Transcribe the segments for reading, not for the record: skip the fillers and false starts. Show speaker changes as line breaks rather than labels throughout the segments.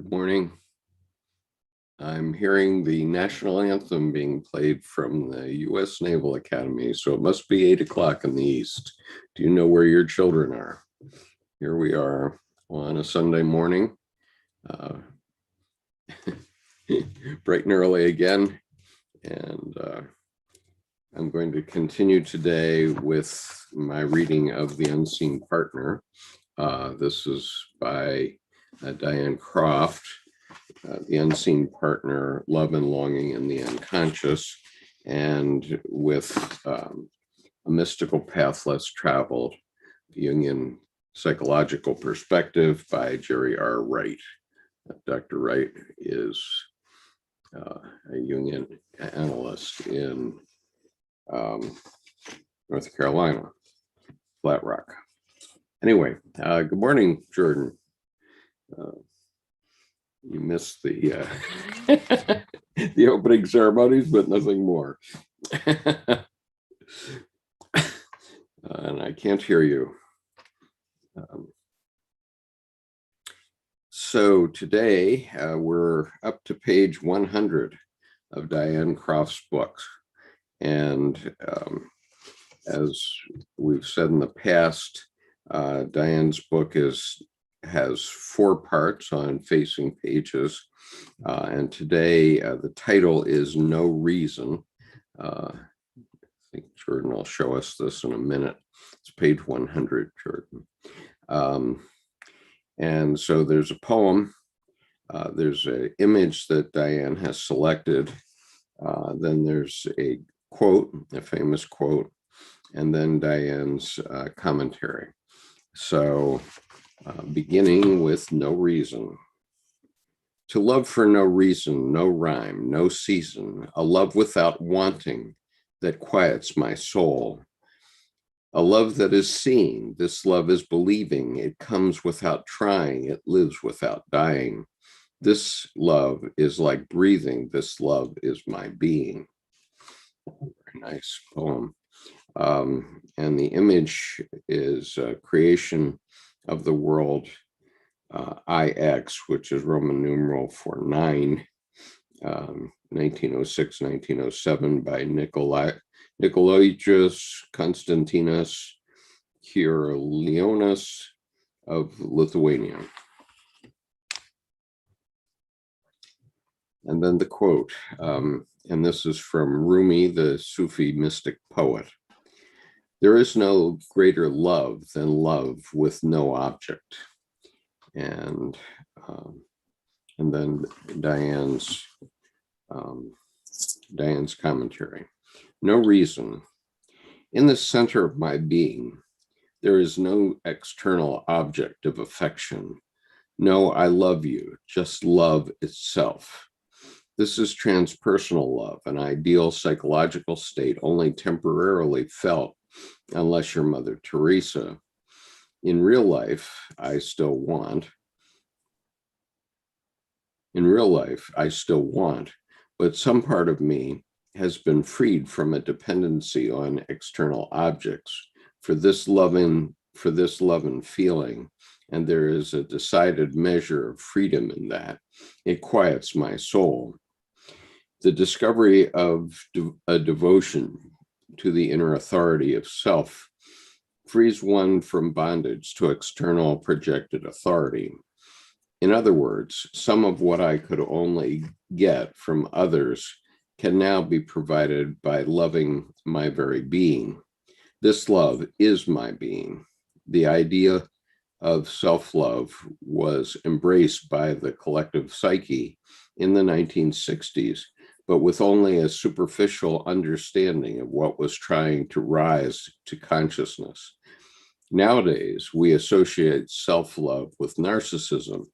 Good morning. I'm hearing the national anthem being played from the U.S. Naval Academy, so it must be 8 o'clock in the East. Do you know where your children are? Here we are on a Sunday morning, bright and early again, and I'm going to continue today with my reading of The Unseen Partner. This is by Diane Croft. The Unseen Partner, Love and Longing in the Unconscious, and with a mystical path less traveled, Jungian Psychological Perspective by Jerry R. Wright. Dr. Wright is a Jungian analyst in North Carolina, Flat Rock. Anyway, good morning, Jordan. You missed the the opening ceremonies, but nothing more. And I can't hear you. So today we're up to page 100 of Diane Croft's books. And as we've said in the past, Diane's book has 4 parts on facing pages, and today the title is No Reason. I think Jordan will show us this in a minute. It's page 100, Jordan. And so there's a poem, there's an image that Diane has selected, then there's a quote, a famous quote, and then Diane's commentary. So beginning with No Reason. To love for no reason, no rhyme, no season, a love without wanting that quiets my soul. A love that is seen, this love is believing, it comes without trying, it lives without dying. This love is like breathing, this love is my being. Very nice poem. And the image is a creation of the world IX, which is Roman numeral for 9, 1906, 1907 by Nicolaitijus Konstantinas Čiurlionis of Lithuania. And then the quote, and this is from Rumi, the Sufi mystic poet. There is no greater love than love with no object. And then Diane's commentary. No reason. In the center of my being, there is no external object of affection. No, I love you, just love itself. This is transpersonal love, an ideal psychological state only temporarily felt unless you're Mother Teresa. In real life, I still want, but some part of me has been freed from a dependency on external objects for this love and feeling, and there is a decided measure of freedom in that. It quiets my soul. The discovery of a devotion to the inner authority of self frees one from bondage to external projected authority. In other words, some of what I could only get from others can now be provided by loving my very being. This love is my being. The idea of self-love was embraced by the collective psyche in the 1960s, but with only a superficial understanding of what was trying to rise to consciousness. Nowadays, we associate self-love with narcissism,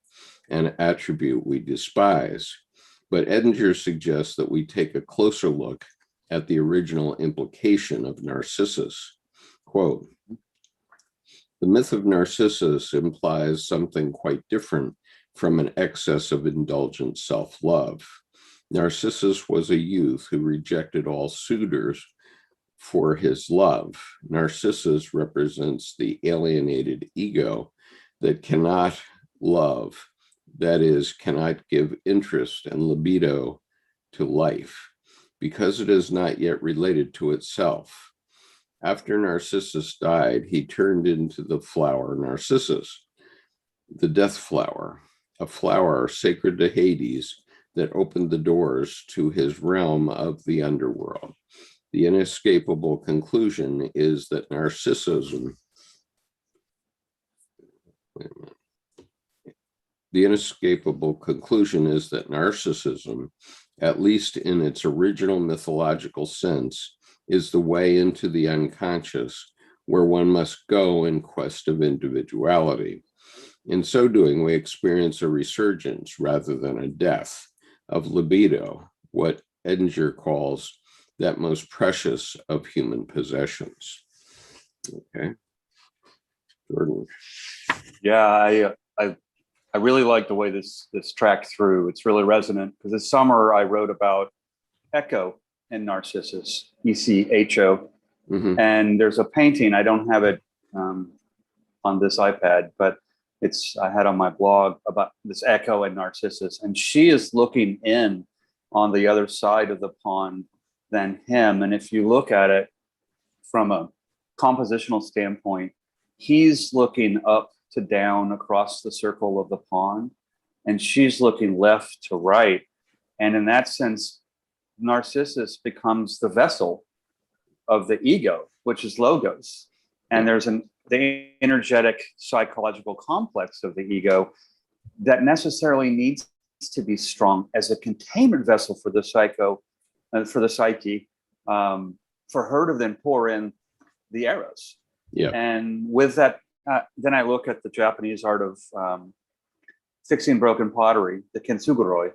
an attribute we despise. But Edinger suggests that we take a closer look at the original implication of Narcissus. Quote, the myth of Narcissus implies something quite different from an excess of indulgent self-love. Narcissus was a youth who rejected all suitors for his love. Narcissus represents the alienated ego that cannot love that is, cannot give interest and libido to life because it is not yet related to itself. After Narcissus died, he turned into the flower Narcissus, the death flower, a flower sacred to Hades that opened the doors to his realm of the underworld. The inescapable conclusion is that narcissism, the inescapable conclusion is that narcissism, at least in its original mythological sense, is the way into the unconscious where one must go in quest of individuality. In so doing, we experience a resurgence rather than a death of libido, what Edinger calls that most precious of human possessions. Okay, Jordan.
Yeah, I really like the way this tracked through. It's really resonant because this summer I wrote about Echo and Narcissus, ECHO, and there's a painting. I don't have it on this iPad, but I had on my blog about this Echo and Narcissus, and she is looking in on the other side of the pond than him. And if you look at it from a compositional standpoint, he's looking up to down across the circle of the pond, and she's looking left to right. And in that sense, Narcissus becomes the vessel of the ego, which is logos. And there's the energetic psychological complex of the ego that necessarily needs to be strong as a containment vessel for the for the psyche, for her to then pour in the eros.
Yeah.
And with that, then I look at the Japanese art of fixing broken pottery, the kintsukuroi,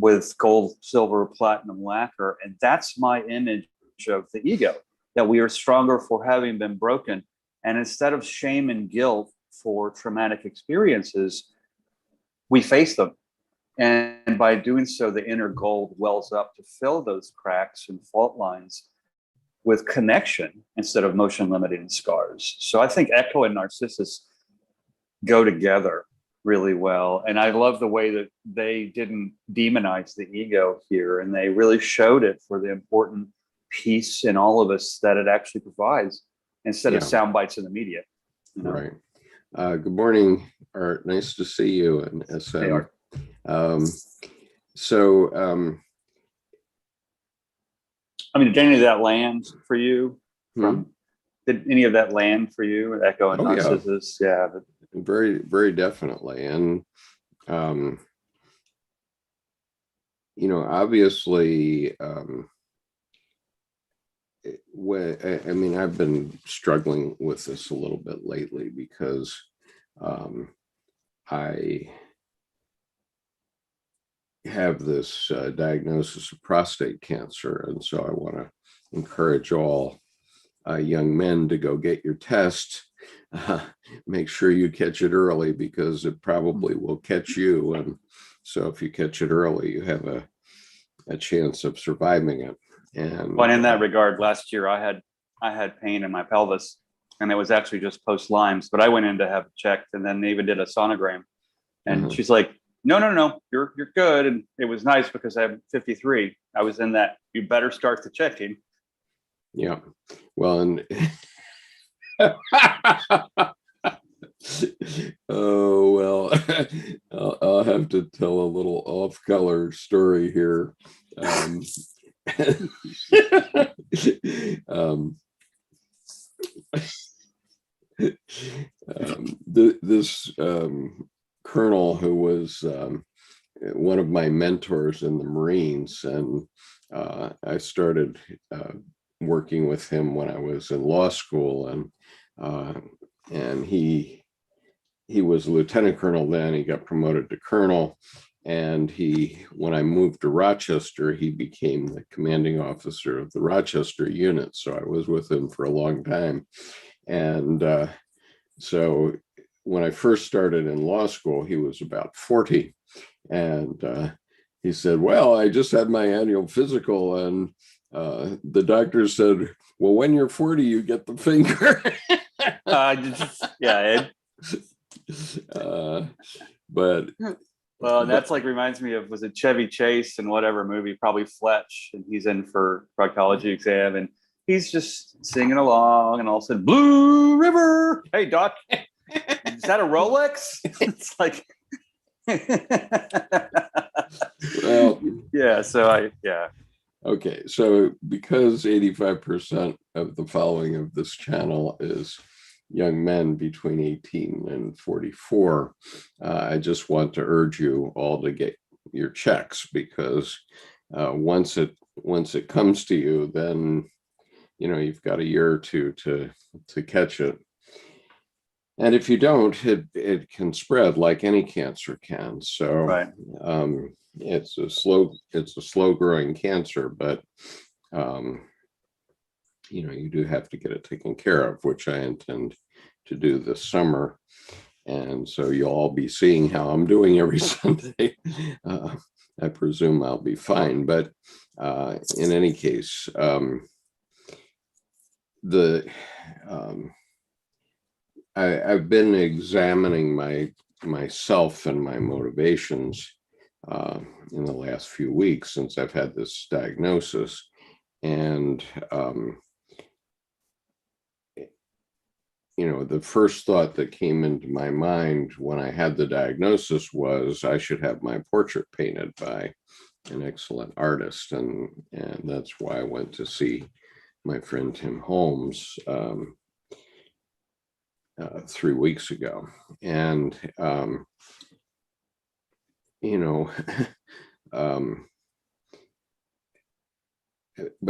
with gold, silver, platinum lacquer. And that's my image of the ego, that we are stronger for having been broken. And instead of shame and guilt for traumatic experiences, we face them. And by doing so, the inner gold wells up to fill those cracks and fault lines with connection instead of motion limiting scars. So I think Echo and Narcissus go together really well. And I love the way that they didn't demonize the ego here, and they really showed it for the important piece in all of us that it actually provides instead of sound bites in the media. You know?
Right. Good morning, Art. Nice to see you. And SM.
Hey, Art. I mean, did any of that land for you? Did any of that land for you? Echo and Narcissus? Yeah.
Very, very definitely. And, obviously, I've been struggling with this a little bit lately because I have this diagnosis of prostate cancer. And so I want to encourage all young men to go get your test. Make sure you catch it early because it probably will catch you. And so if you catch it early, you have a chance of surviving it. And
in that regard, last year I had pain in my pelvis, and it was actually just post Lyme's, but I went in to have it checked, and then they even did a sonogram. And she's like, no, you're good. And it was nice because I'm 53. I was in that, you better start the checking.
Yeah. Well, and oh, well, I'll have to tell a little off-color story here. This colonel who was one of my mentors in the Marines, and I started working with him when I was in law school, and he was a lieutenant colonel then. He got promoted to colonel, and when I moved to Rochester, he became the commanding officer of the Rochester unit. So I was with him for a long time. And so when I first started in law school, he was about 40. And he said, well, I just had my annual physical, and the doctor said, well, when you're 40, you get the finger.
Yeah, Ed.
But
Well, and that's like reminds me of, was it Chevy Chase in whatever movie, probably Fletch, and he's in for proctology exam, and he's just singing along, and all of a sudden, Blue River. Hey, Doc, is that a Rolex? It's like,
well,
yeah. So yeah.
okay. So because 85% of the following of this channel is young men between 18 and 44, I just want to urge you all to get your checks, because once it comes to you, then you've got a year or two to catch it. And if you don't, it can spread like any cancer can. So
Right.
it's a slow growing cancer, but you do have to get it taken care of, which I intend to do this summer. And so you'll all be seeing how I'm doing every Sunday. I presume I'll be fine, but in any case, I've been examining myself and my motivations in the last few weeks since I've had this diagnosis. And, the first thought that came into my mind when I had the diagnosis was I should have my portrait painted by an excellent artist. And that's why I went to see my friend Tim Holmes 3 weeks ago. And, by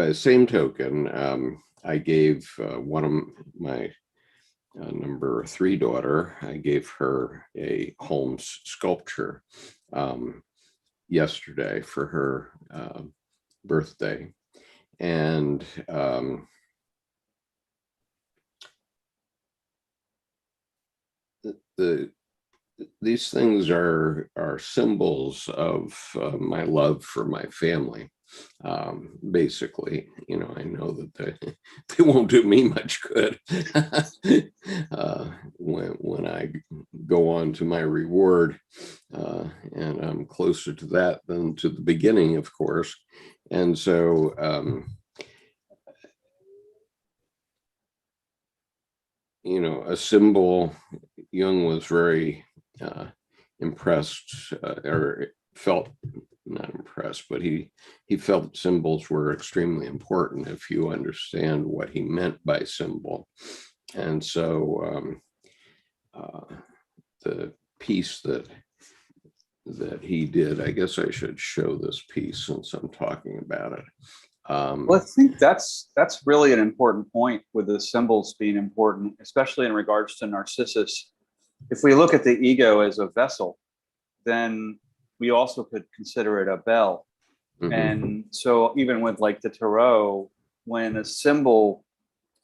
the same token, I gave one of my number 3 daughter, I gave her a Holmes sculpture yesterday for her birthday. And these things are symbols of my love for my family. Basically, I know that they won't do me much good when I go on to my reward, and I'm closer to that than to the beginning, of course. And so a symbol, Jung was very impressed, or felt not impressed, but he felt symbols were extremely important if you understand what he meant by symbol. And so the piece that he did, I guess I should show this piece since I'm talking about it.
Well, I think that's really an important point, with the symbols being important, especially in regards to Narcissus. If we look at the ego as a vessel, then we also could consider it a bell. Mm-hmm. And so even with like the tarot, when a symbol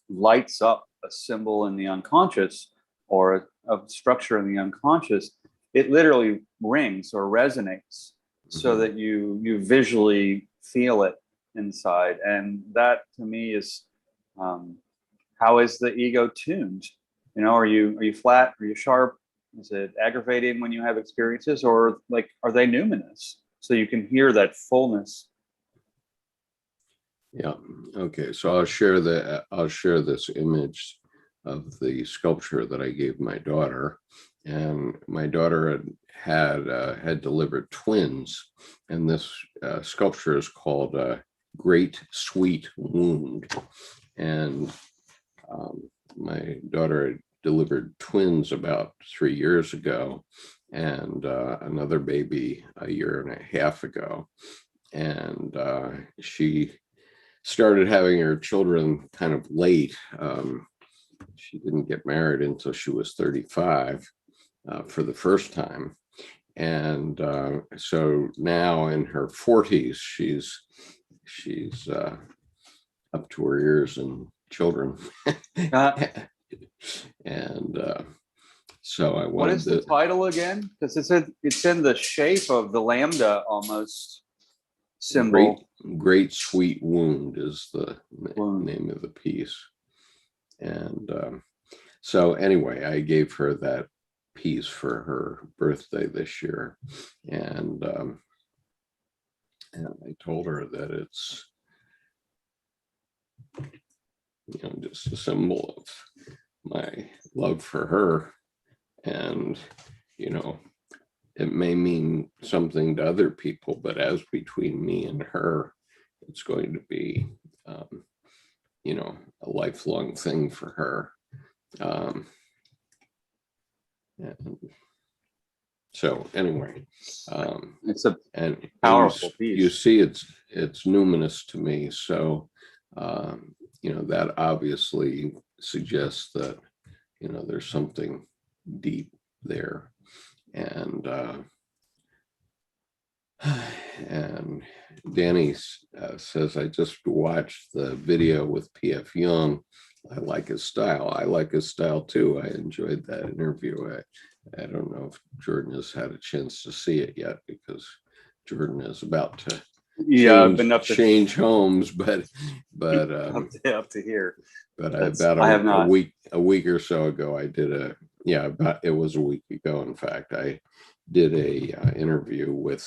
lights up a symbol in the unconscious, or a structure in the unconscious, it literally rings or resonates, so that you visually feel it inside. And that to me is how is the ego tuned? Are you flat? Are you sharp? Is it aggravating when you have experiences, or like are they numinous, so you can hear that fullness?
Yeah. Okay. So I'll share this image of the sculpture that I gave my daughter, and my daughter had delivered twins, and this sculpture is called Great Sweet Wound. And my daughter had delivered twins about 3 years ago, and another baby a year and a half ago. And she started having her children kind of late. She didn't get married until she was 35 for the first time. And so now in her 40s, she's up to her ears in children. And so I wanted.
What is the title again? Because it's in the shape of the lambda almost symbol.
Great Sweet Wound is the name of the piece. And so anyway, I gave her that piece for her birthday this year, and I told her that it's, just a symbol of my love for her, and it may mean something to other people, but as between me and her, it's going to be a lifelong thing for her. And so anyway,
It's a
and
powerful
you
piece.
see it's numinous to me, so that obviously suggests that there's something deep there. And and Danny says, I just watched the video with P.F. Jung. I like his style. I like his style too. I enjoyed that interview. I don't know if Jordan has had a chance to see it yet, because Jordan is about to
I've been up to
change homes, but
up to here.
But
I have not.
a week or so ago, I did it was a week ago. In fact, I did a interview with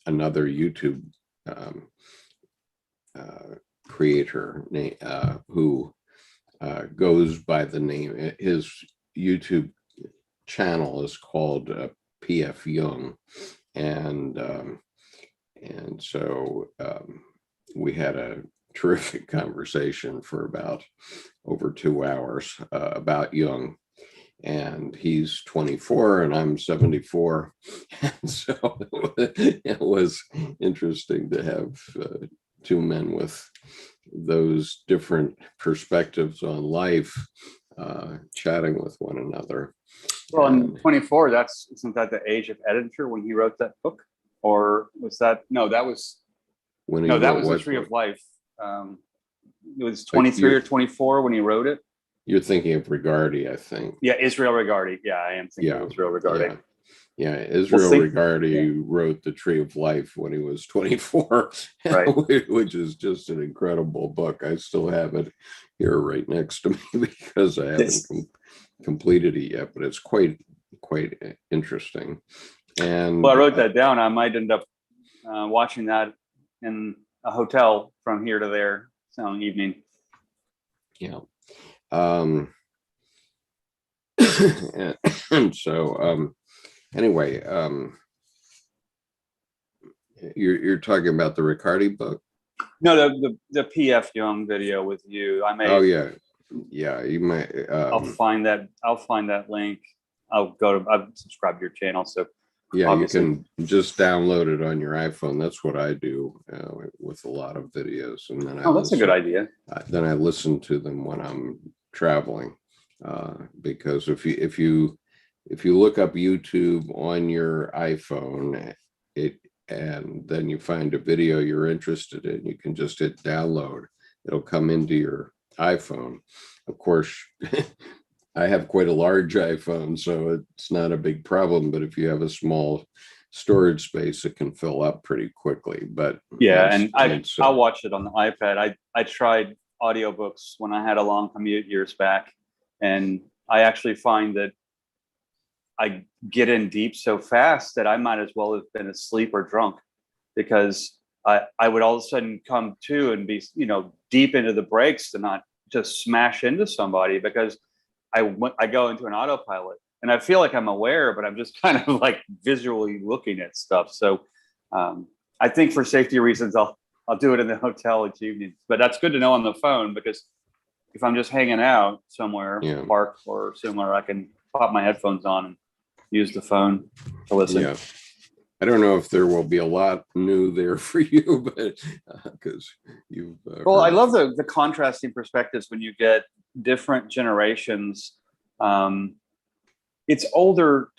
another YouTube creator who goes by the name. His YouTube channel is called P.F. Jung, and so we had a terrific conversation for about over 2 hours about Jung. And he's 24 and I'm 74. And so it was interesting to have two men with those different perspectives on life chatting with one another.
Well, in 24, isn't that the age of editor when he wrote that book? Or was that, no, that was the Tree of Life. It was 23 or 24 when he wrote it.
You're thinking of Regardie, I think.
Yeah, Israel Regardie. Yeah, I am thinking of Israel Regardie.
Yeah, Israel Regardie wrote The Tree of Life when he was 24, right? Which is just an incredible book. I still have it here right next to me because I haven't completed it yet, but it's quite interesting. And
well, I wrote that down. I might end up watching that in a hotel from here to there some evening.
Yeah. And so anyway, you're talking about the Riccardi book?
No, the P.F. Jung video with you. I may.
Oh yeah, you might.
I'll find that link. I've subscribed to your channel, so
yeah, obviously you can just download it on your iPhone. That's what I do with a lot of videos, and then
that's a good idea.
Then I listen to them when I'm traveling, because if you look up YouTube on your iPhone, and then you find a video you're interested in, you can just hit download. It'll come into your iPhone. Of course, I have quite a large iPhone, so it's not a big problem. But if you have a small storage space, it can fill up pretty quickly. But
yeah, I'll watch it on the iPad. I tried audiobooks when I had a long commute years back, and I actually find that I get in deep so fast that I might as well have been asleep or drunk, because I would all of a sudden come to and be deep into the brakes to not just smash into somebody, because I go into an autopilot and I feel like I'm aware, but I'm just kind of like visually looking at stuff. So I think for safety reasons, I'll do it in the hotel each evening. But that's good to know on the phone, because if I'm just hanging out somewhere, park or similar, I can pop my headphones on and use the phone to listen.
Yeah. I don't know if there will be a lot new there for you, but because you've
well, I love the contrasting perspectives when you get different generations. It's older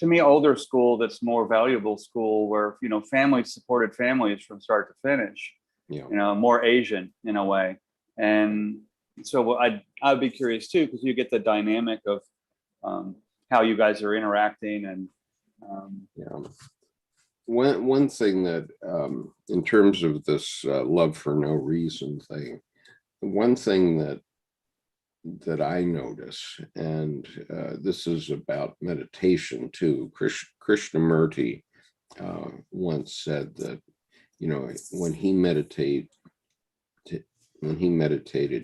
school that's more valuable school, where families supported families from start to finish. More Asian in a way. And so I'd be curious too, because you get the dynamic of how you guys are interacting. And
one thing that in terms of this love for no reason thing, one thing that that I notice, and this is about meditation too. Krishnamurti once said that, you know, when he meditated,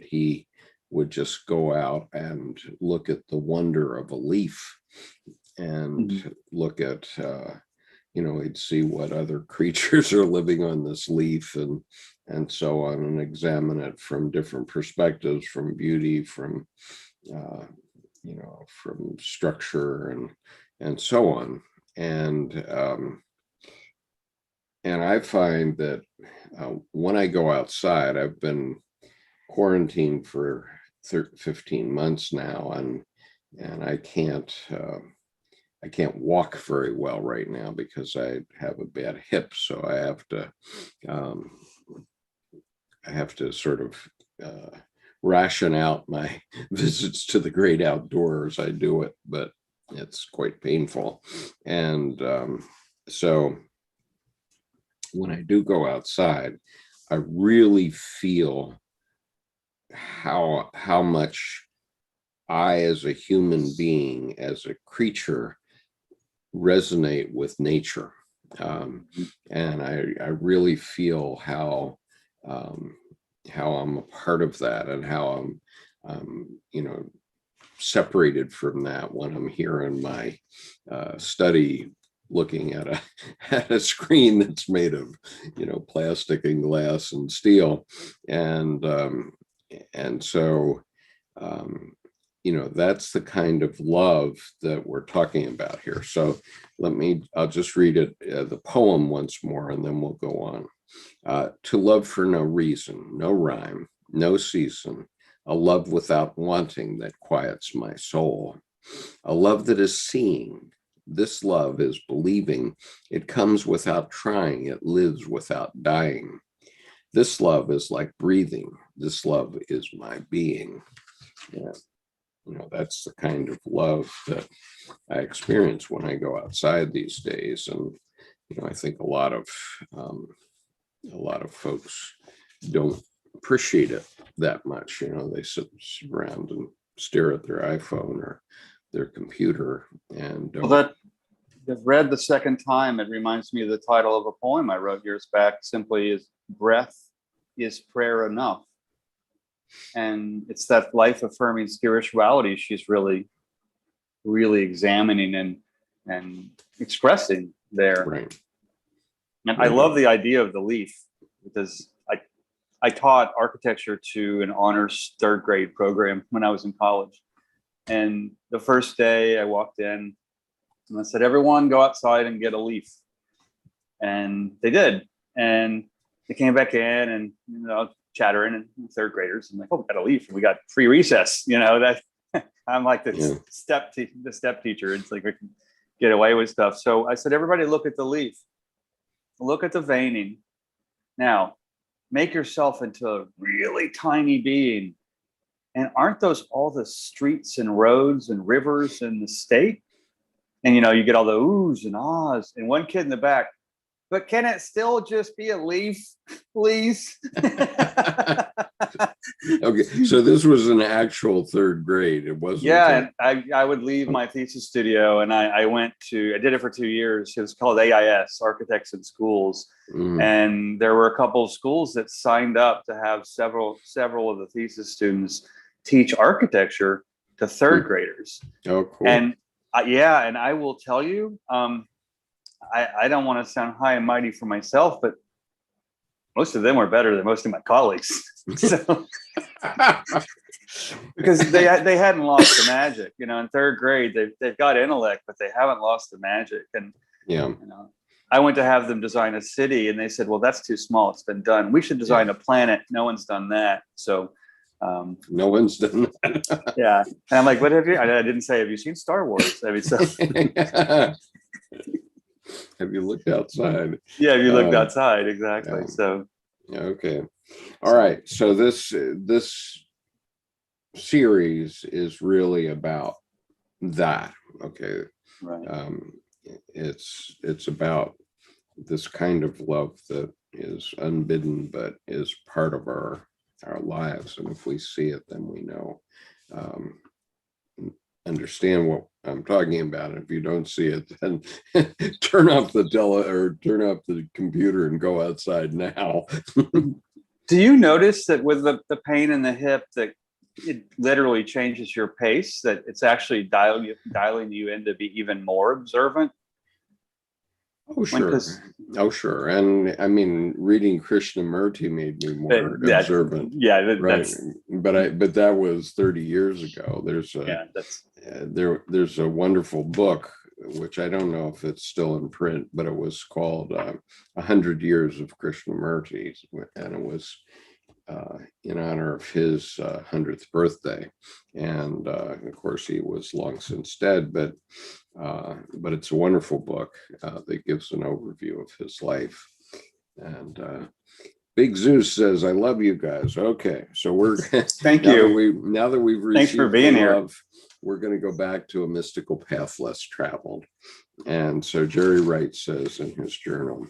he would just go out and look at the wonder of a leaf, and look at, you know, he'd see what other creatures are living on this leaf, and so on, and examine it from different perspectives, from beauty, from you know, from structure, and so on. And I find that when I go outside, I've been quarantined for 15 months now, and I can't walk very well right now because I have a bad hip, so I have to sort of ration out my visits to the great outdoors. I do it, but it's quite painful. And so when I do go outside, I really feel how much I, as a human being, as a creature, resonate with nature. And I really feel how I'm a part of that, and how I'm you know, separated from that when I'm here in my study looking at a screen that's made of, you know, plastic and glass and steel, and so you know, that's the kind of love that we're talking about here. So I'll just read it, the poem once more, and then we'll go on. To love for no reason, no rhyme, no season, a love without wanting that quiets my soul, a love that is seeing. This love is believing. It comes without trying. It lives without dying. This love is like breathing. This love is my being. Yeah. You know, that's the kind of love that I experience when I go outside these days. And, you know, I think a lot of folks don't appreciate it that much. You know, they sit around and stare at their iPhone or their computer, and
Well, that I've read the second time, it reminds me of the title of a poem I wrote years back, simply is "Breath is Prayer Enough?" And it's that life-affirming spirituality she's really examining and expressing there.
right.
And I love the idea of the leaf, because I taught architecture to an honors third grade program when I was in college. And the first day I walked in and I said, everyone go outside and get a leaf. And they did. And they came back in and, you know, chattering, and third graders, and like, oh, we got a leaf and we got free recess. You know, that I'm like the step teacher. It's like we can get away with stuff. So I said, everybody look at the leaf. Look at the veining. Now, make yourself into a really tiny being. And aren't those all the streets and roads and rivers in the state? And, you know, you get all the oohs and ahs. And one kid in the back, but can it still just be a leaf, please?
Okay, so this was an actual third grade. It wasn't.
Yeah, and I would leave my thesis studio, and I did it for 2 years. It was called AIS, Architects in Schools. And there were a couple of schools that signed up to have several of the thesis students teach architecture to third graders.
Oh, cool.
And and I will tell you, I don't want to sound high and mighty for myself, but most of them were better than most of my colleagues. So, because they hadn't lost the magic. You know, in third grade, they've got intellect, but they haven't lost the magic. And you know, I went to have them design a city, and they said, well, that's too small. It's been done. We should design a planet. No one's done that. So
no one's done that.
Yeah. And I'm like, what have you? I didn't say, have you seen Star Wars? I mean, so
have you looked outside?
Yeah, have you looked outside? Exactly. So
okay. All right. So this series is really about that. Okay.
Right.
It's about this kind of love that is unbidden, but is part of our lives. And if we see it, then we know um, understand what I'm talking about. If you don't see it, then turn off the computer and go outside now.
Do you notice that with the pain in the hip that it literally changes your pace, that it's actually dialing you in to be even more observant?
Oh, sure. Oh, sure. And I mean, reading Krishnamurti made me more observant.
Yeah,
right. But that was 30 years ago. There's a wonderful book, which I don't know if it's still in print, but it was called 100 Years of Krishnamurti, and it was in honor of his 100th birthday. And of course, he was long since dead, but it's a wonderful book that gives an overview of his life. And Big Zeus says, "I love you guys." Okay, so we're
thank you.
Now that we've received
Thanks for being here.
We're going to go back to a mystical path less traveled. And so Jerry Wright says in his journal,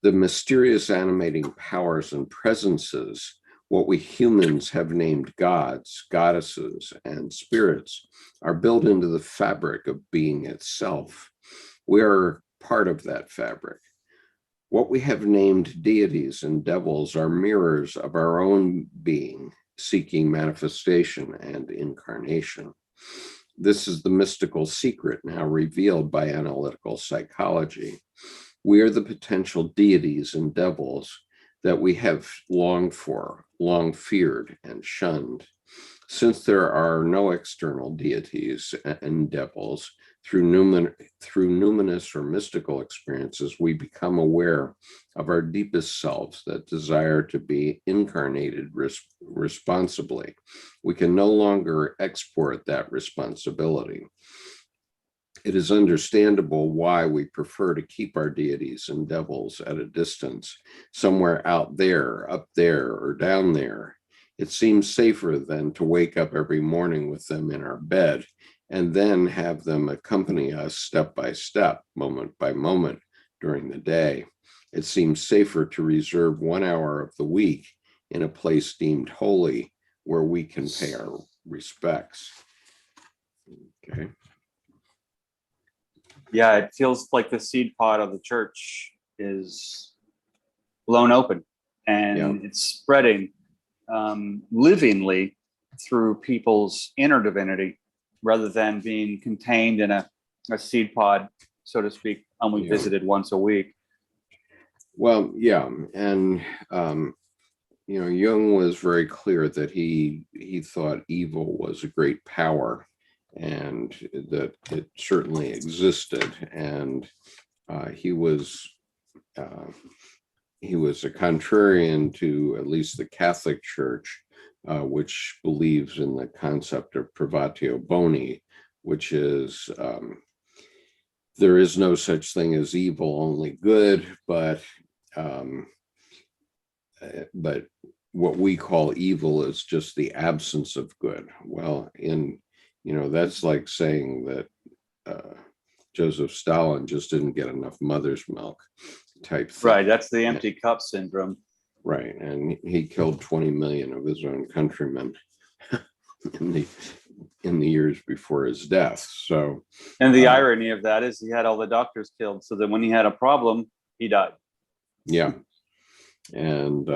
"The mysterious animating powers and presences, what we humans have named gods, goddesses, and spirits, are built into the fabric of being itself. We are part of that fabric. What we have named deities and devils are mirrors of our own being, seeking manifestation and incarnation. This is the mystical secret now revealed by analytical psychology. We are the potential deities and devils that we have longed for, long feared, and shunned. Since there are no external deities and devils, through numinous or mystical experiences, we become aware of our deepest selves that desire to be incarnated responsibly. We can no longer export that responsibility. It is understandable why we prefer to keep our deities and devils at a distance, somewhere out there, up there, or down there. It seems safer than to wake up every morning with them in our bed and then have them accompany us step by step, moment by moment during the day. It seems safer to reserve 1 hour of the week in a place deemed holy where we can pay our respects." Okay.
Yeah, it feels like the seed pod of the church is blown open, and it's spreading livingly through people's inner divinity rather than being contained in a seed pod, so to speak, only visited once a week.
Well, yeah. And, Jung was very clear that he thought evil was a great power and that it certainly existed. And he was a contrarian to at least the Catholic Church, which believes in the concept of privatio boni, which is there is no such thing as evil, only good, but what we call evil is just the absence of good. Well, that's like saying that Joseph Stalin just didn't get enough mother's milk type thing.
Right, that's the empty cup syndrome.
Right, and he killed 20 million of his own countrymen in the years before his death. So,
and the irony of that is he had all the doctors killed, so that when he had a problem, he died.
Yeah, and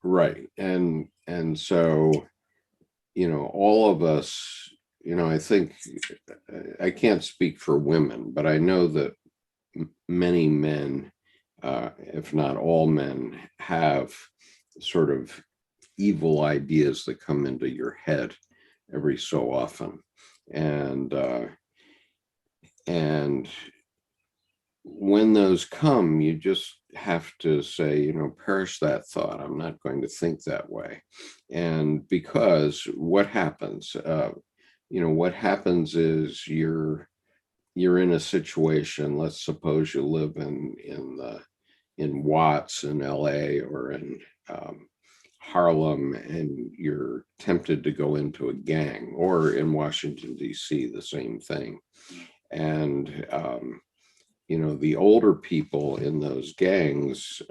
right, and so all of us, I think I can't speak for women, but I know that many men, if not all men, have sort of evil ideas that come into your head every so often. And when those come, you just have to say, perish that thought. I'm not going to think that way. And because what happens, what happens is you're in a situation. Let's suppose you live in Watts in LA or in Harlem, and you're tempted to go into a gang, or in Washington, D.C., the same thing. And, the older people in those gangs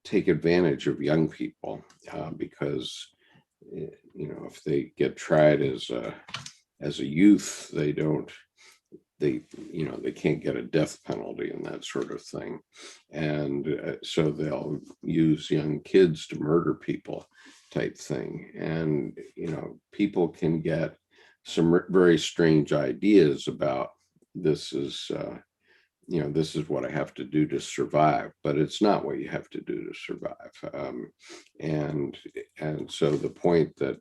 take advantage of young people because, if they get tried as a youth, they can't get a death penalty and that sort of thing. And so they'll use young kids to murder people type thing. And, people can get some very strange ideas about this is what I have to do to survive, but it's not what you have to do to survive. And so the point that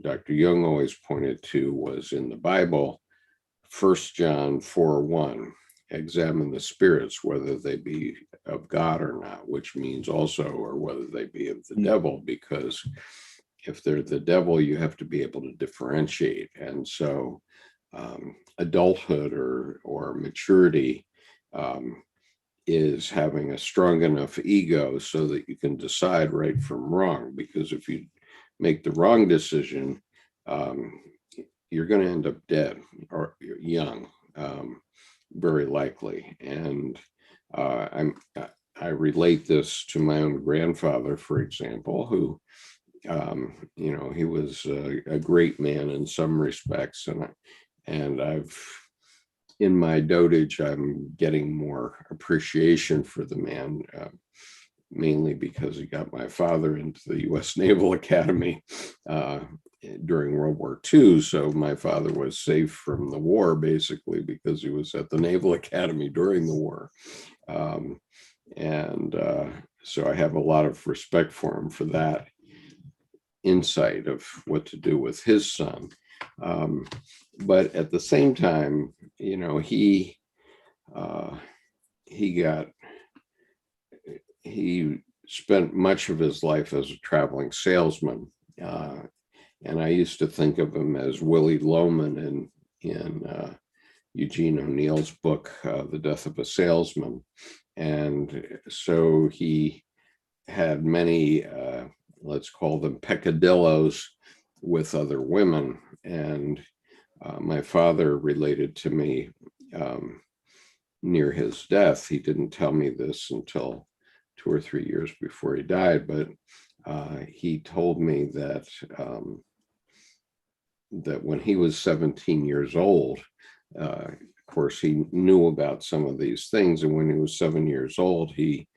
Dr. Jung always pointed to was in the Bible, 1 John 4:1, examine the spirits, whether they be of God or not, which means also, or whether they be of the devil, because if they're the devil, you have to be able to differentiate. And so adulthood or maturity is having a strong enough ego so that you can decide right from wrong, because if you make the wrong decision, you're going to end up dead or young, very likely. And I relate this to my own grandfather, for example, who, he was a great man in some respects, and I've, in my dotage, I'm getting more appreciation for the man, mainly because he got my father into the U.S. Naval Academy during World War II. So my father was safe from the war, basically, because he was at the Naval Academy during the war. So I have a lot of respect for him for that insight of what to do with his son. But at the same time, he spent much of his life as a traveling salesman. And I used to think of him as Willie Loman in Eugene O'Neill's book, The Death of a Salesman. And so he had many, let's call them peccadillos with other women. And my father related to me near his death. He didn't tell me this until 2 or 3 years before he died, but he told me that when he was 17 years old, of course, he knew about some of these things. And when he was 7 years old, he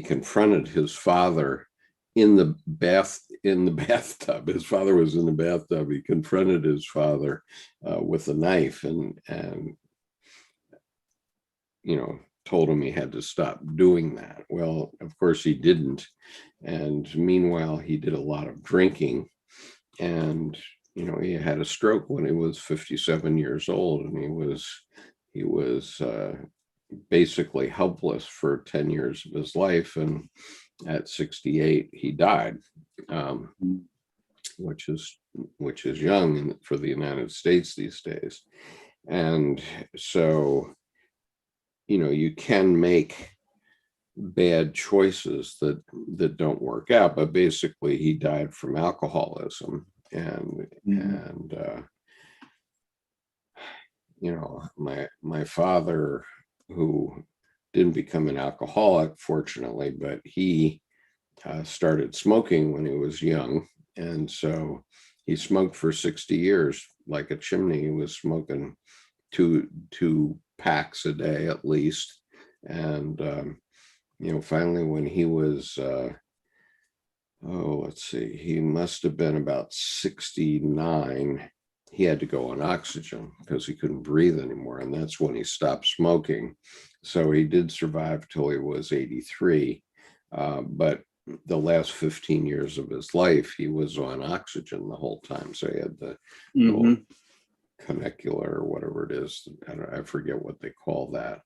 confronted his father in the bathtub. His father was in the bathtub. He confronted his father with a knife and told him he had to stop doing that. Well, of course he didn't. And meanwhile, he did a lot of drinking, and he had a stroke when he was 57 years old, and he was basically helpless for 10 years of his life. And at 68, he died, which is young for the United States these days. And so, you can make bad choices that don't work out, but basically he died from alcoholism. And my father, who didn't become an alcoholic, fortunately, but he started smoking when he was young. And so he smoked for 60 years, like a chimney. He was smoking two packs a day at least. And, finally, when he was, he must have been about 69. He had to go on oxygen because he couldn't breathe anymore. And that's when he stopped smoking. So he did survive till he was 83. But the last 15 years of his life, he was on oxygen the whole time. So he had the little canicular or whatever it is. I forget what they call that.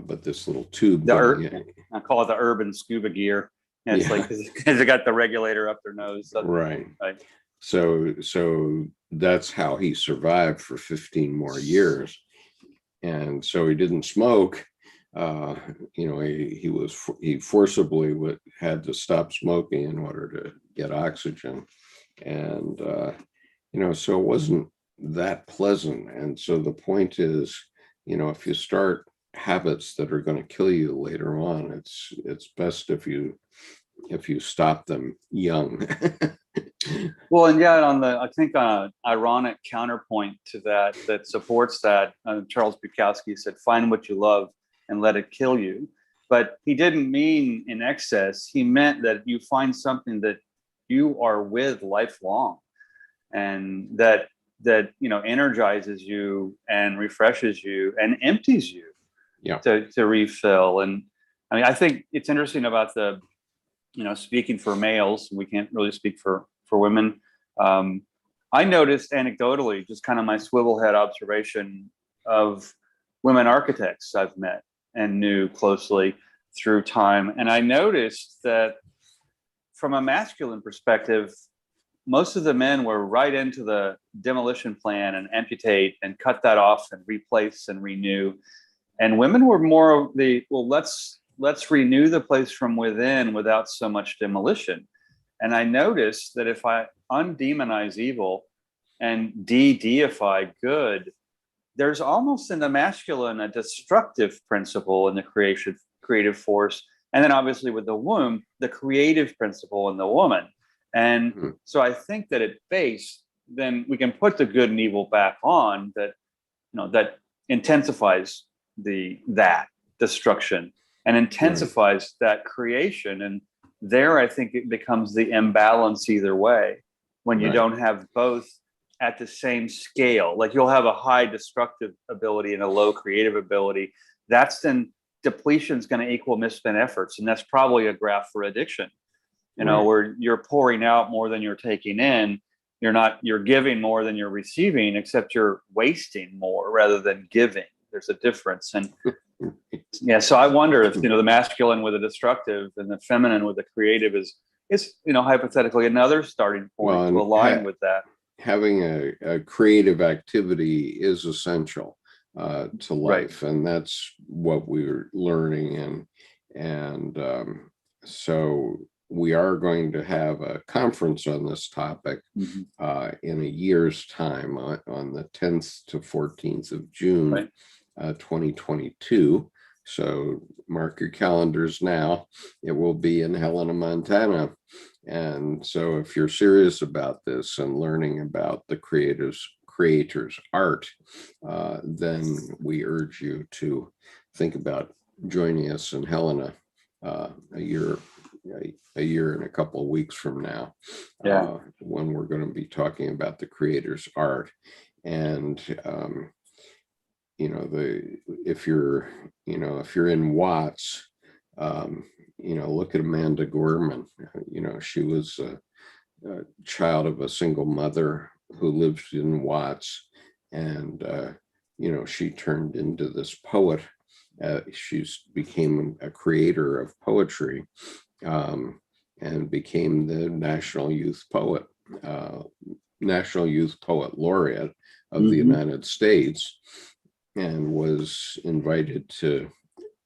But this little tube.
I call it the urban scuba gear. And it's like, because they got the regulator up their nose.
Right. So that's how he survived for 15 more years. And so he didn't smoke. He forcibly had to stop smoking in order to get oxygen. And, so it wasn't that pleasant. And so the point is, if you start habits that are going to kill you later on. It's best if you stop them young.
Well, and yet I think an ironic counterpoint to that supports that, Charles Bukowski said, find what you love and let it kill you. But he didn't mean in excess. He meant that you find something that you are with lifelong, and that energizes you and refreshes you and empties you,
Yeah.
to refill. And I mean, I think it's interesting about speaking for males, we can't really speak for women. I noticed anecdotally, just kind of my swivel head observation of women architects I've met and knew closely through time. And I noticed that from a masculine perspective, most of the men were right into the demolition plan and amputate and cut that off and replace and renew. And women were more of the, well, let's renew the place from within without so much demolition. And I noticed that if I undemonize evil and de-deify good, there's almost in the masculine a destructive principle in the creative force. And then obviously with the womb, the creative principle in the woman. And so I think that at base, then we can put the good and evil back on, that that intensifies that destruction and intensifies that creation. And there, I think it becomes the imbalance either way, when you don't have both at the same scale. Like you'll have a high destructive ability and a low creative ability. That's then depletion is going to equal misspent efforts. And that's probably a graph for addiction, where you're pouring out more than you're taking in. You're giving more than you're receiving, except you're wasting more rather than giving. There's a difference. And yeah, so I wonder if, the masculine with the destructive and the feminine with the creative is hypothetically another starting point to align with that.
Having a creative activity is essential to life, and that's what we're learning. And so we are going to have a conference on this topic in a year's time, on the 10th to 14th of June, 2022. So mark your calendars now. It will be in Helena, Montana. And so if you're serious about this and learning about the creator's art, then we urge you to think about joining us in Helena a year and a couple of weeks from now, when we're going to be talking about the creator's art. And if you're in Watts, look at Amanda Gorman. She was a child of a single mother who lived in Watts, and she turned into this poet. She became a creator of poetry, and became the National Youth Poet Laureate of the United States, and was invited to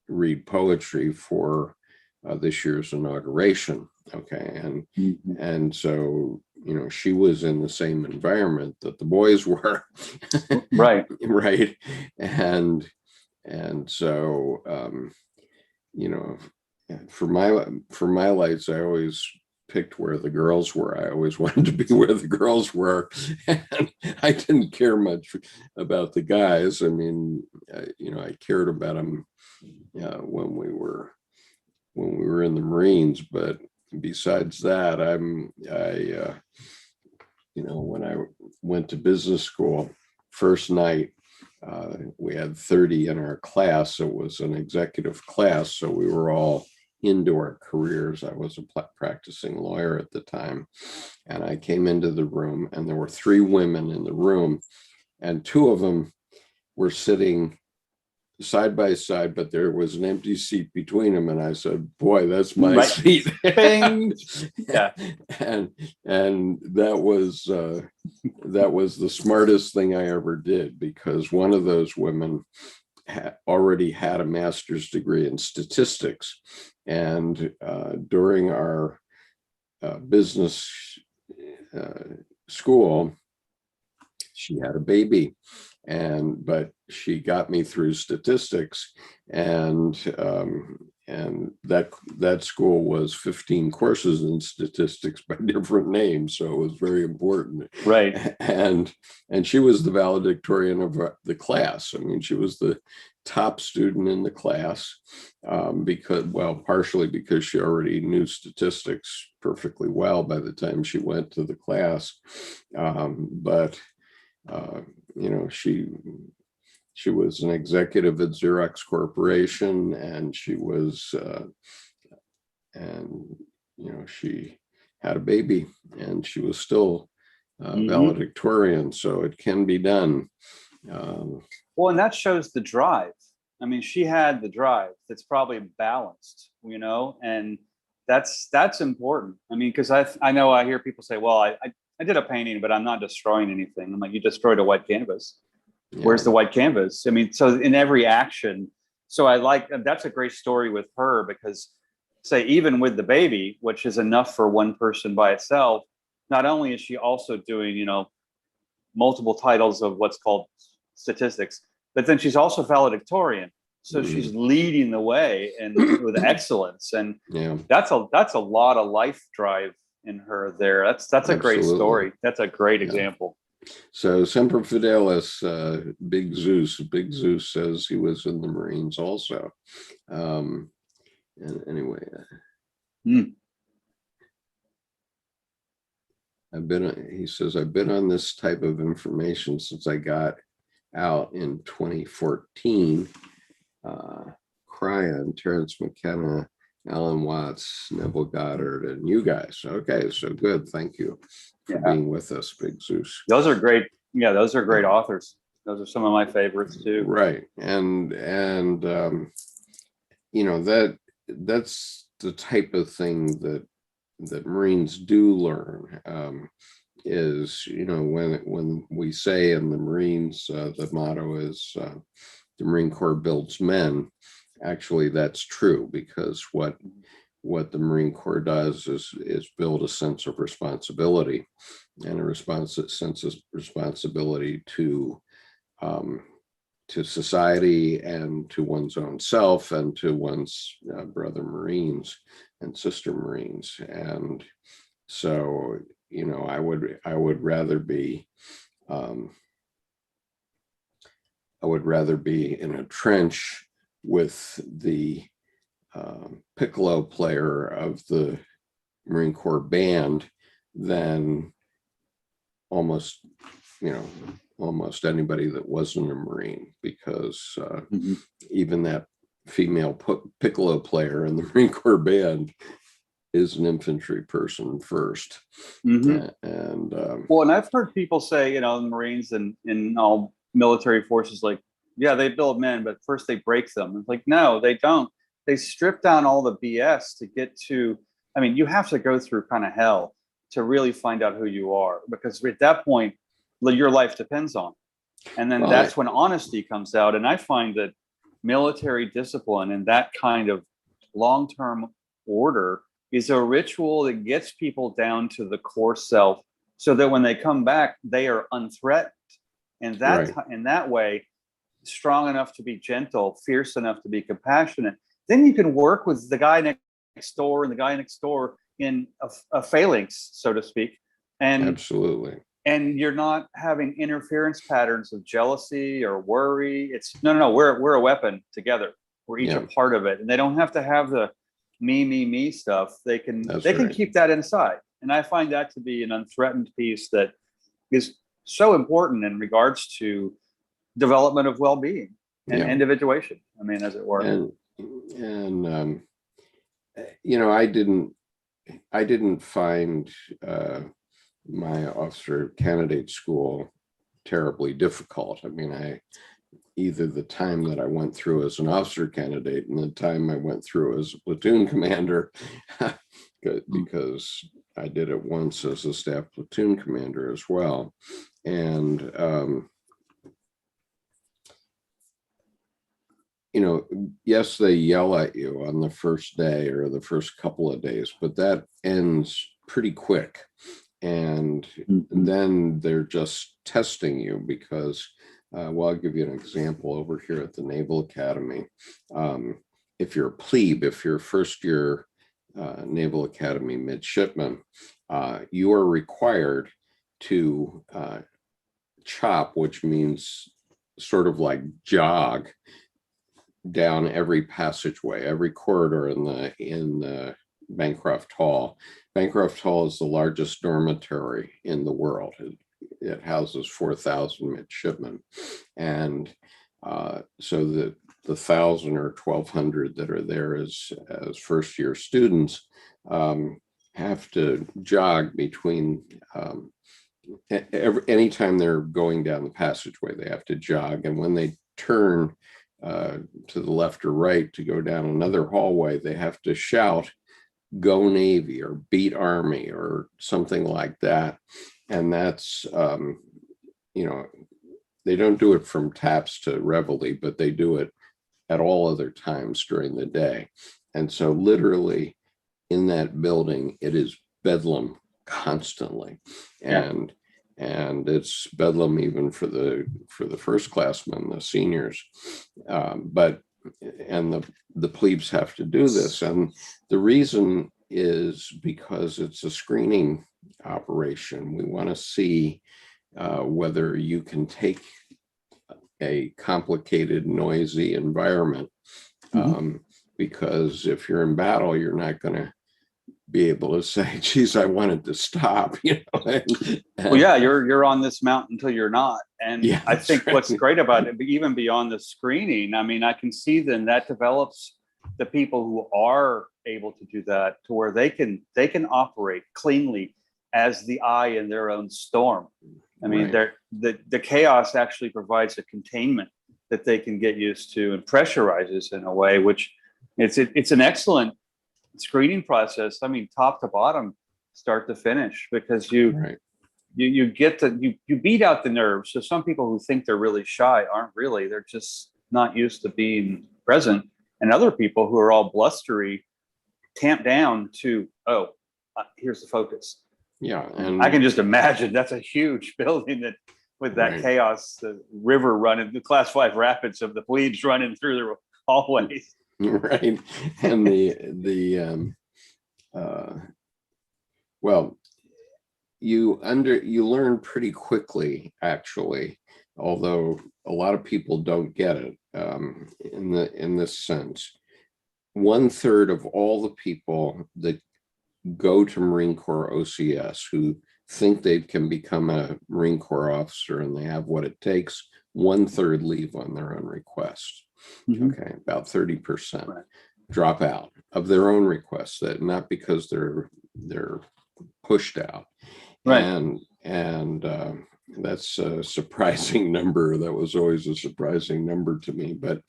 read poetry for this year's inauguration. And so she was in the same environment that the boys were. right and so for my lights, I always picked where the girls were. I always wanted to be where the girls were, and I didn't care much about the guys. I mean, I cared about them when we were in the Marines, but besides that, when I went to business school, first night, we had 30 in our class. It was an executive class, so we were all into our careers. I was a practicing lawyer at the time, and I came into the room, and there were 3 women in the room, and 2 of them were sitting side by side, but there was an empty seat between them, and I said, "Boy, that's my seat." and that was the smartest thing I ever did, because one of those women already had a master's degree in statistics, and during our business school, she had a baby, but she got me through statistics, and that school was 15 courses in statistics by different names, so it was very important.
Right.
And she was the valedictorian of the class. I mean, she was the top student in the class, partially because she already knew statistics perfectly well by the time she went to the class, but she was an executive at Xerox Corporation, and she had a baby, and she was still valedictorian. So it can be done.
Well, and that shows the drive. I mean, she had the drive that's probably balanced, and that's important. I mean, because I know I hear people say, well, I did a painting, but I'm not destroying anything. I'm like, you destroyed a white canvas. Yeah. Where's the white canvas? I mean, so in every action. So that's a great story with her, because say, even with the baby, which is enough for one person by itself, not only is she also doing, multiple titles of what's called statistics, but then she's also valedictorian. So she's leading the way and with excellence. And that's a lot of life drive in her there. That's a great story. That's a great example.
So Semper Fidelis, Big Zeus. Big Zeus says he was in the Marines also. And anyway, he says, I've been on this type of information since I got out in 2014. Cryon, Terrence McKenna, Alan Watts, Neville Goddard, and you guys. Okay, so good. Thank you for being with us, Big Zeus.
Those are great. Yeah, those are great authors. Those are some of my favorites too.
Right, and that's the type of thing that Marines do learn. Is when we say in the Marines, the motto is the Marine Corps builds men. Actually, that's true, because what the Marine Corps does is build a sense of responsibility, and sense of responsibility to society, and to one's own self, and to one's brother Marines and sister Marines. And so, I would rather be in a trench with the piccolo player of the Marine Corps band than almost anybody that wasn't a Marine, because even that female piccolo player in the Marine Corps band is an infantry person first. And
I've heard people say, in the Marines and in all military forces, like, yeah, they build men, but first they break them. It's like, no, they don't. They strip down all the BS to get to, you have to go through kind of hell to really find out who you are, because at that point, your life depends on it. And then that's when honesty comes out. And I find that military discipline and that kind of long-term order is a ritual that gets people down to the core self, so that when they come back, they are unthreatened. And in that way, strong enough to be gentle, fierce enough to be compassionate. Then you can work with the guy next door and the guy next door in a phalanx, so to speak. And
absolutely.
And you're not having interference patterns of jealousy or worry. It's no, we're a weapon together. We're each a part of it. And they don't have to have the me stuff. They can keep that inside. And I find that to be an unthreatened piece that is so important in regards to development of well-being and individuation. As it were.
I didn't find my officer candidate school terribly difficult. Either the time that I went through as an officer candidate and the time I went through as a platoon commander, because I did it once as a staff platoon commander as well. And, yes, they yell at you on the first day or the first couple of days, but that ends pretty quick. And then they're just testing you, because well, I'll give you an example over here at the Naval Academy. If you're a plebe, if you're first year Naval Academy midshipman, you are required to chop, which means sort of like jog down every passageway, every corridor in the Bancroft Hall. Bancroft Hall is the largest dormitory in the world. It houses 4,000 midshipmen, and so the 1,000 or 1,200 that are there as first year students have to jog between. Anytime they're going down the passageway, they have to jog, and when they turn to the left or right to go down another hallway, they have to shout, "Go Navy," or "Beat Army," or something like that. And that's, they don't do it from taps to reveille, but they do it at all other times during the day. And so literally in that building, it is bedlam constantly. And it's bedlam even for the first classmen, the seniors. But the plebes have to do this. And the reason is because it's a screening operation. We want to see whether you can take a complicated, noisy environment. Because if you're in battle, you're not going to be able to say, geez, I wanted to stop,
Well, yeah, you're on this mountain until you're not. And
yeah,
I think
right.
What's great about it, even beyond the screening, I mean, I can see then that develops the people who are able to do that to where they can operate cleanly as the eye in their own storm. I mean,
Right.
the chaos actually provides a containment that they can get used to and pressurizes in a way, which it's an excellent screening process. I mean, top to bottom, start to finish, because you get you beat out the nerves. So some people who think they're really shy aren't really, they're just not used to being present. And other people who are all blustery, tamp down to, here's the focus.
Yeah. And
I can just imagine that's a huge building that with that chaos, the river running, the class 5 rapids of the plebes running through the hallways.
Right. And well, you learn pretty quickly, actually, although a lot of people don't get it in this sense. 1/3 of all the people that go to Marine Corps OCS who think they can become a Marine Corps officer and they have what it takes, 1/3 leave on their own request. Okay, about 30% drop out of their own request, that not because they're pushed out. And that's a surprising number. That was always a surprising number to me. But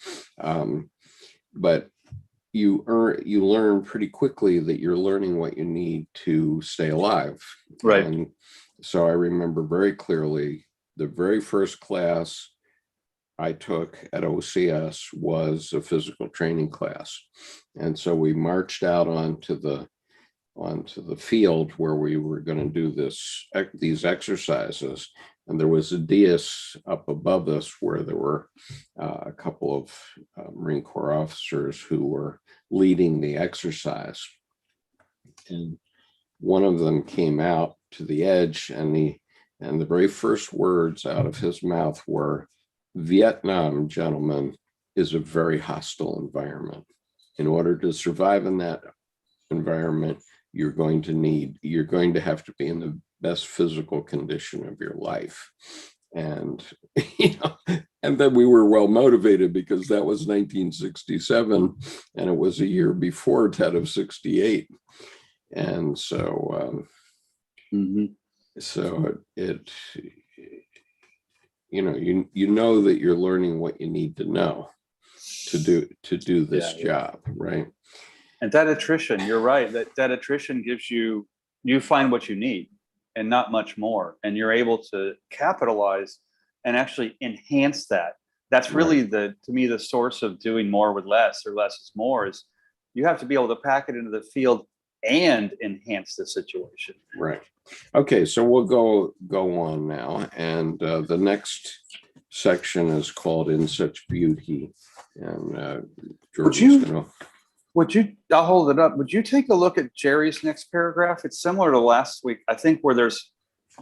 you learn pretty quickly that you're learning what you need to stay alive.
Right.
And so I remember very clearly the very first class I took at OCS was a physical training class. And so we marched out onto the field where we were going to do these exercises. And there was a dais up above us where there were a couple of Marine Corps officers who were leading the exercise. And one of them came out to the edge, and the very first words out of his mouth were, "Vietnam, gentlemen, is a very hostile environment. In order to survive in that environment, you're going to have to be in the best physical condition of your life." And and then we were well motivated because that was 1967 and it was a year before TED of 68. And so so it you know that you're learning what you need to know to do this job, right?
And that attrition, you're right, that attrition gives you find what you need and not much more, and you're able to capitalize and actually enhance that. That's really to me the source of doing more with less, or less is more, is you have to be able to pack it into the field and enhance the situation.
Right. Okay, so we'll go on now, and the next section is called In Such Beauty. And
Would
Jordan's going to.
I'll hold it up. Would you take a look at Jerry's next paragraph? It's similar to last week, I think, where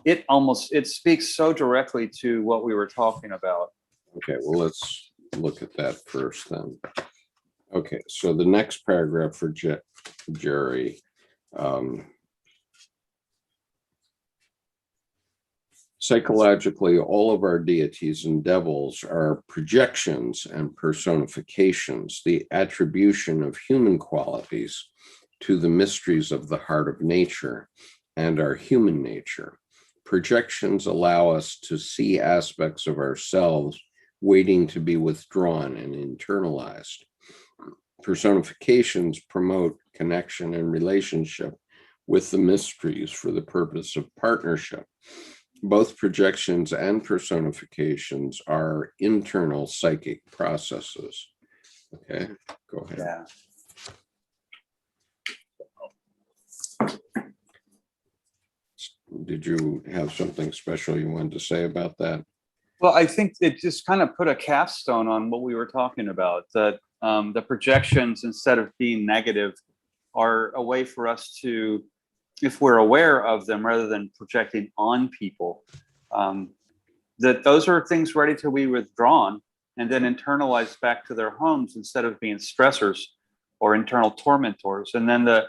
it speaks so directly to what we were talking about.
Okay, well, let's look at that first then. Okay, so the next paragraph for Jerry. Psychologically, all of our deities and devils are projections and personifications, the attribution of human qualities to the mysteries of the heart of nature and our human nature. Projections allow us to see aspects of ourselves waiting to be withdrawn and internalized. Personifications promote connection and relationship with the mysteries for the purpose of partnership. Both projections and personifications are internal psychic processes. Okay, go ahead.
Yeah.
Did you have something special you wanted to say about that?
Well, I think it just kind of put a capstone on what we were talking about, that the projections, instead of being negative, are a way for us to, if we're aware of them rather than projecting on people, that those are things ready to be withdrawn and then internalized back to their homes instead of being stressors or internal tormentors. And then the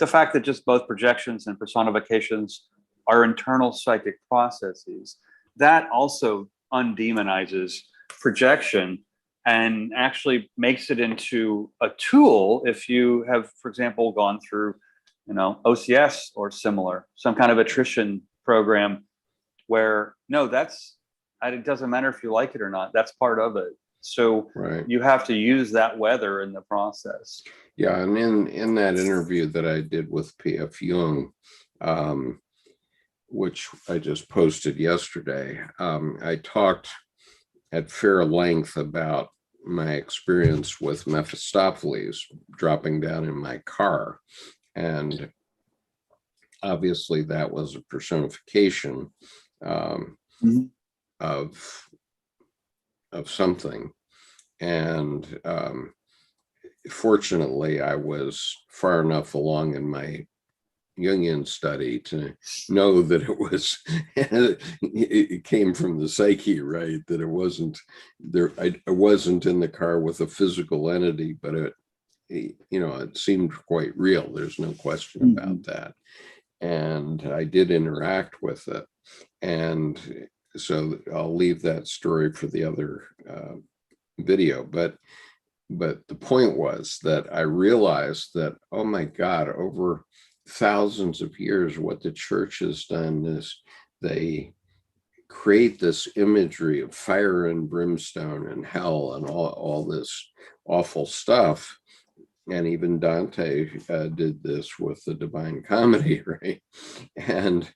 fact that just both projections and personifications are internal psychic processes, that also undemonizes projection and actually makes it into a tool if you have, for example, gone through OCS or similar, some kind of attrition program where, no, it doesn't matter if you like it or not, that's part of it. So
right.
You have to use that weather in the process.
Yeah, and in that interview that I did with P.F. Jung, which I just posted yesterday, I talked at fair length about my experience with Mephistopheles dropping down in my car. And obviously that was a personification of something. And fortunately, I was far enough along in my Jungian study to know that it came from the psyche, right? That it wasn't there. I wasn't in the car with a physical entity, but it seemed quite real. There's no question about that. And I did interact with it. And so I'll leave that story for the other video. But the point was that I realized that, oh my God, over thousands of years, what the church has done is they create this imagery of fire and brimstone and hell and all this awful stuff. And even Dante did this with the Divine Comedy, right? And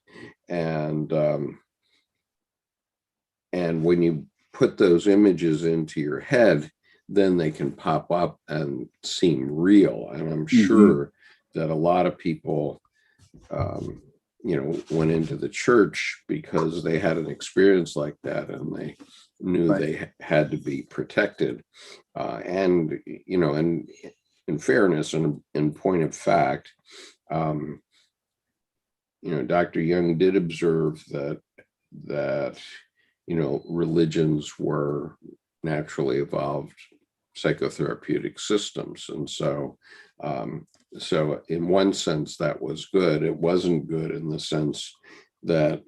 when you put those images into your head, then they can pop up and seem real. And I'm sure that a lot of people, went into the church because they had an experience like that, and they knew they had to be protected. And in fairness and in point of fact, Dr. Jung did observe that religions were naturally evolved psychotherapeutic systems. And so in one sense, that was good. It wasn't good in the sense that,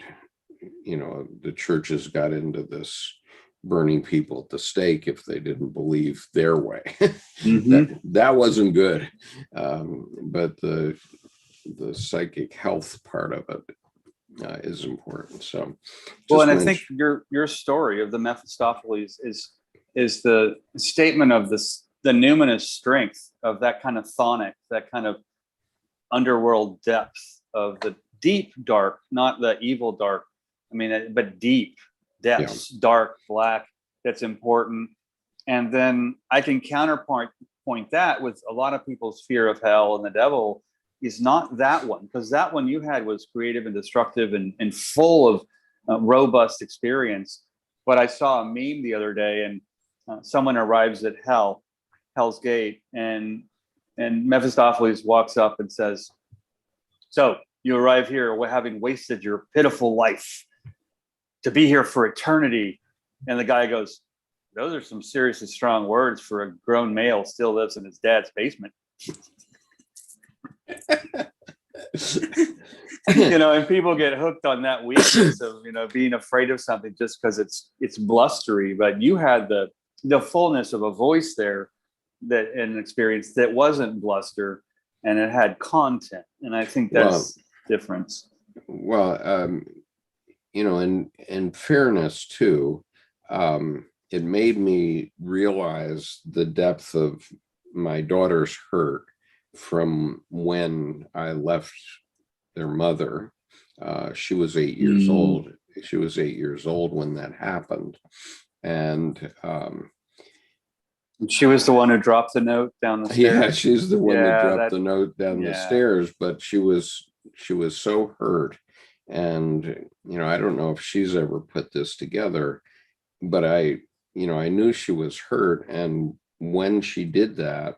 the churches got into this burning people at the stake if they didn't believe their way. That wasn't good. But the psychic health part of it is important. So,
well, and I think your story of the Mephistopheles is the statement of the numinous strength of that kind of thonic, that kind of underworld depth of the deep dark, not the evil dark. I mean, but deep depths, dark, black. That's important. And then I can counterpoint that with a lot of people's fear of hell and the devil is not that one, because that one you had was creative and destructive and full of robust experience. But I saw a meme the other day, and someone arrives at Hell's Gate, and Mephistopheles walks up and says, "So you arrive here having wasted your pitiful life to be here for eternity." And the guy goes, "Those are some seriously strong words for a grown male still lives in his dad's basement." And people get hooked on that weakness of, being afraid of something just because it's blustery. But you had the fullness of a voice there, that an experience that wasn't bluster, and it had content. And I think that's difference.
Well, in fairness too, it made me realize the depth of my daughter's hurt from when I left their mother. She was 8 years old. She was 8 years old when that happened. And
she was the one who dropped the note down the stairs.
Yeah, she's the one that dropped the note down the stairs, but she was so hurt. And, I don't know if she's ever put this together, but I knew she was hurt. And when she did that,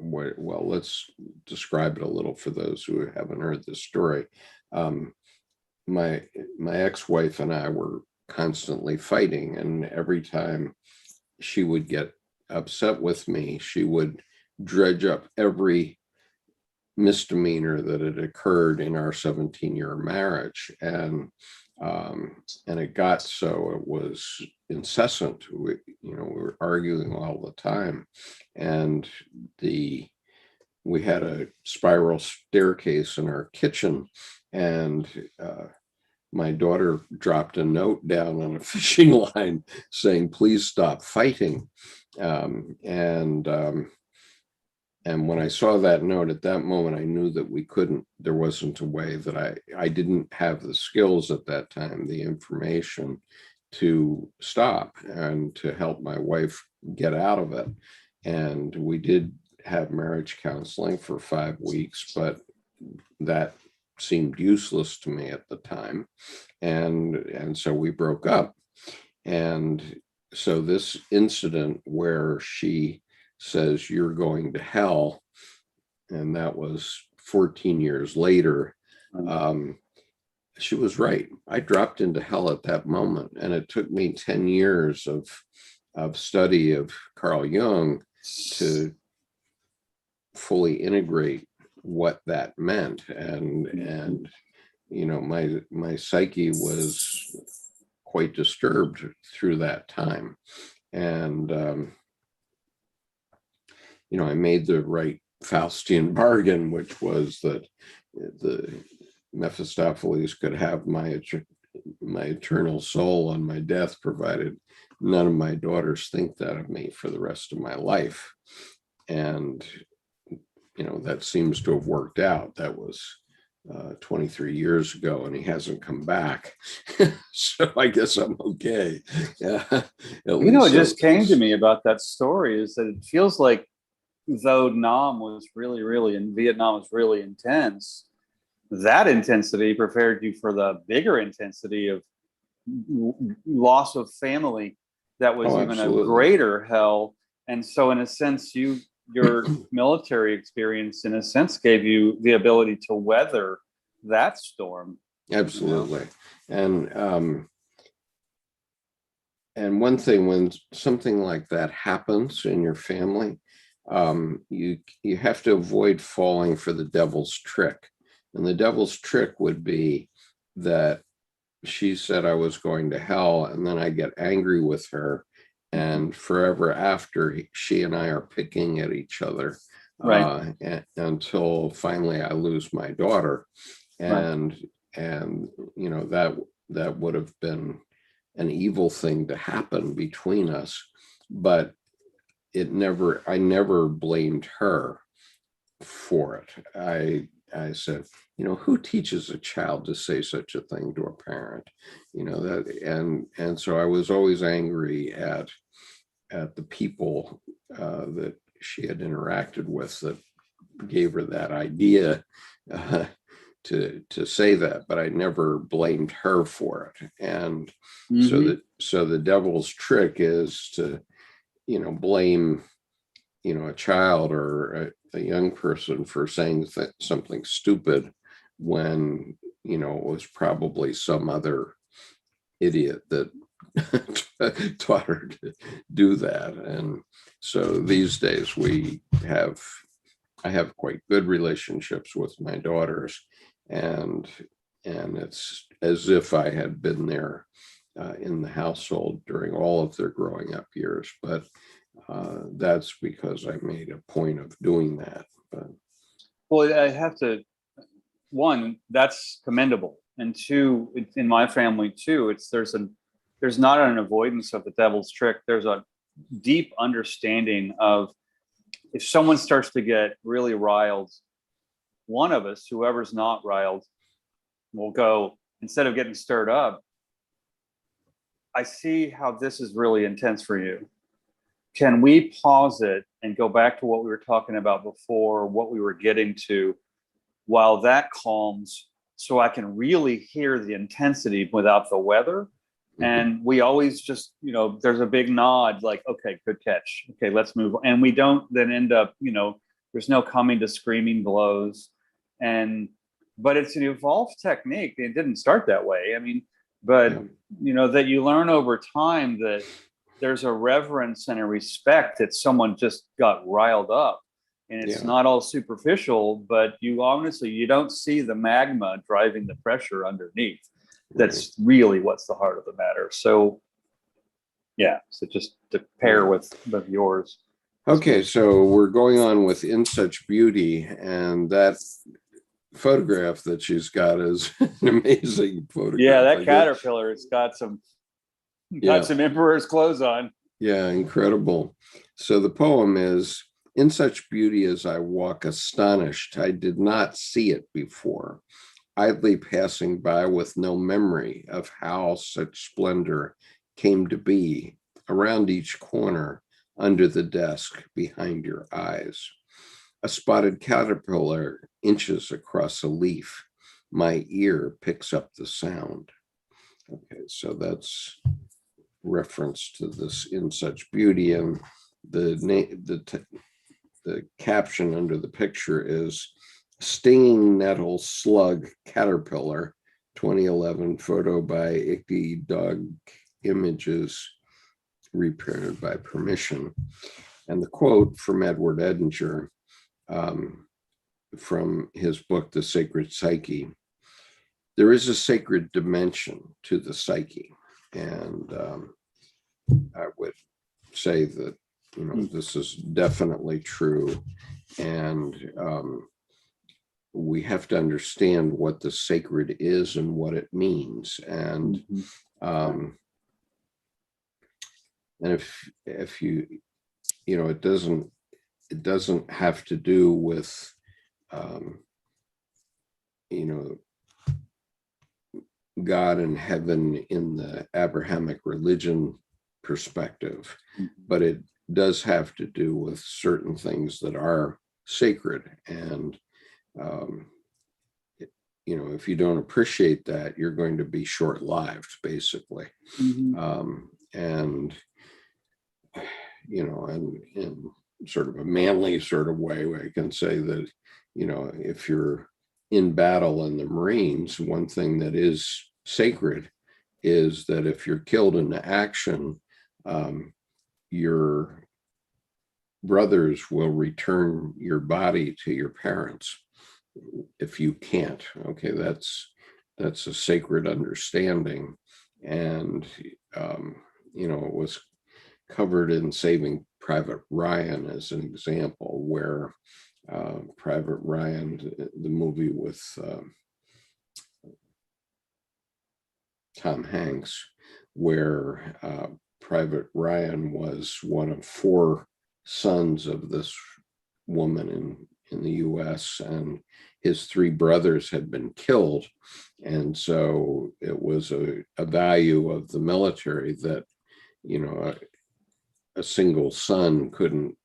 well, let's describe it a little for those who haven't heard this story. My ex-wife and I were constantly fighting, and every time she would get upset with me, she would dredge up every misdemeanor that had occurred in our 17-year marriage, and it got so it was incessant. We were arguing all the time, and we had a spiral staircase in our kitchen, and my daughter dropped a note down on a fishing line saying, "Please stop fighting." And when I saw that note at that moment, I knew that there wasn't a way, that I didn't have the skills at that time, the information to stop and to help my wife get out of it. And we did have marriage counseling for 5 weeks, but that seemed useless to me at the time. And so we broke up. And so this incident where she says, "You're going to hell," and that was 14 years later, she was right. I dropped into hell at that moment, and it took me 10 years of study of Carl Jung to fully integrate what that meant. And my psyche was quite disturbed through that time. And I made the right Faustian bargain, which was that the Mephistopheles could have my eternal soul on my death, provided none of my daughters think that of me for the rest of my life. And, that seems to have worked out. That was 23 years ago, and he hasn't come back. So I guess I'm okay. Yeah.
It just came to me about that story is that it feels like, though Vietnam was really intense, that intensity prepared you for the bigger intensity of loss of family that was even
absolutely.
A greater hell. And so in a sense, your military experience in a sense gave you the ability to weather that storm.
Absolutely. And one thing, when something like that happens in your family, you have to avoid falling for the devil's trick. And the devil's trick would be that she said I was going to hell, and then I get angry with her, and forever after, she and I are picking at each other,
right,
until finally I lose my daughter. And that would have been an evil thing to happen between us, but I never blamed her for it. I said, who teaches a child to say such a thing to a parent? And so I was always angry at the people that she had interacted with that gave her that idea to say that, but I never blamed her for it. And so so the devil's trick is to, blame, a child or a young person for saying something stupid when, it was probably some other idiot that taught her to do that. And so these days I have quite good relationships with my daughters, and it's as if I had been there in the household during all of their growing up years. But that's because I made a point of doing that. But
Well, I have to, one, that's commendable. And two, in my family too, there's not an avoidance of the devil's trick. There's a deep understanding of, if someone starts to get really riled, one of us, whoever's not riled, will go, instead of getting stirred up, I see how this is really intense for you. Can we pause it and go back to what we were talking about before, what we were getting to, while that calms, so I can really hear the intensity without the weather? And we always just, there's a big nod, like, okay, good catch. Okay, let's move on. And we don't then end up, there's no coming to screaming blows. But it's an evolved technique. It didn't start that way. I mean, but, that you learn over time that there's a reverence and a respect that someone just got riled up. And it's not all superficial, but you don't see the magma driving the pressure underneath. That's really what's the heart of the matter. So, so just to pair with yours.
Okay, so we're going on with In Such Beauty, and that photograph that she's got is an amazing photograph.
Yeah, that caterpillar, it's got some emperor's clothes on.
Yeah, incredible. So the poem is, in such beauty as I walk astonished, I did not see it before, idly passing by with no memory of how such splendor came to be, around each corner, under the desk, behind your eyes. A spotted caterpillar inches across a leaf. My ear picks up the sound. Okay, so that's reference to this In Such Beauty, and the caption under the picture is Stinging Nettle Slug Caterpillar, 2011, photo by Icky Dog Images, reprinted by permission. And the quote from Edward Edinger, from his book, The Sacred Psyche: there is a sacred dimension to the psyche. And I would say that, this is definitely true. And we have to understand what the sacred is and what it means. And and if you, it doesn't have to do with, God and heaven in the Abrahamic religion perspective, but it does have to do with certain things that are sacred. And, if you don't appreciate that, you're going to be short-lived, basically. And, and in sort of a manly sort of way, I can say that, if you're in battle in the Marines, one thing that is sacred is that if you're killed in action, your brothers will return your body to your parents if you can't. Okay, that's a sacred understanding. And it was covered in Saving Private Ryan as an example, where Private Ryan, the movie with Tom Hanks, where Private Ryan was one of 4 sons of this woman in the U.S., and his 3 brothers had been killed. And so it was a value of the military that, a single son couldn't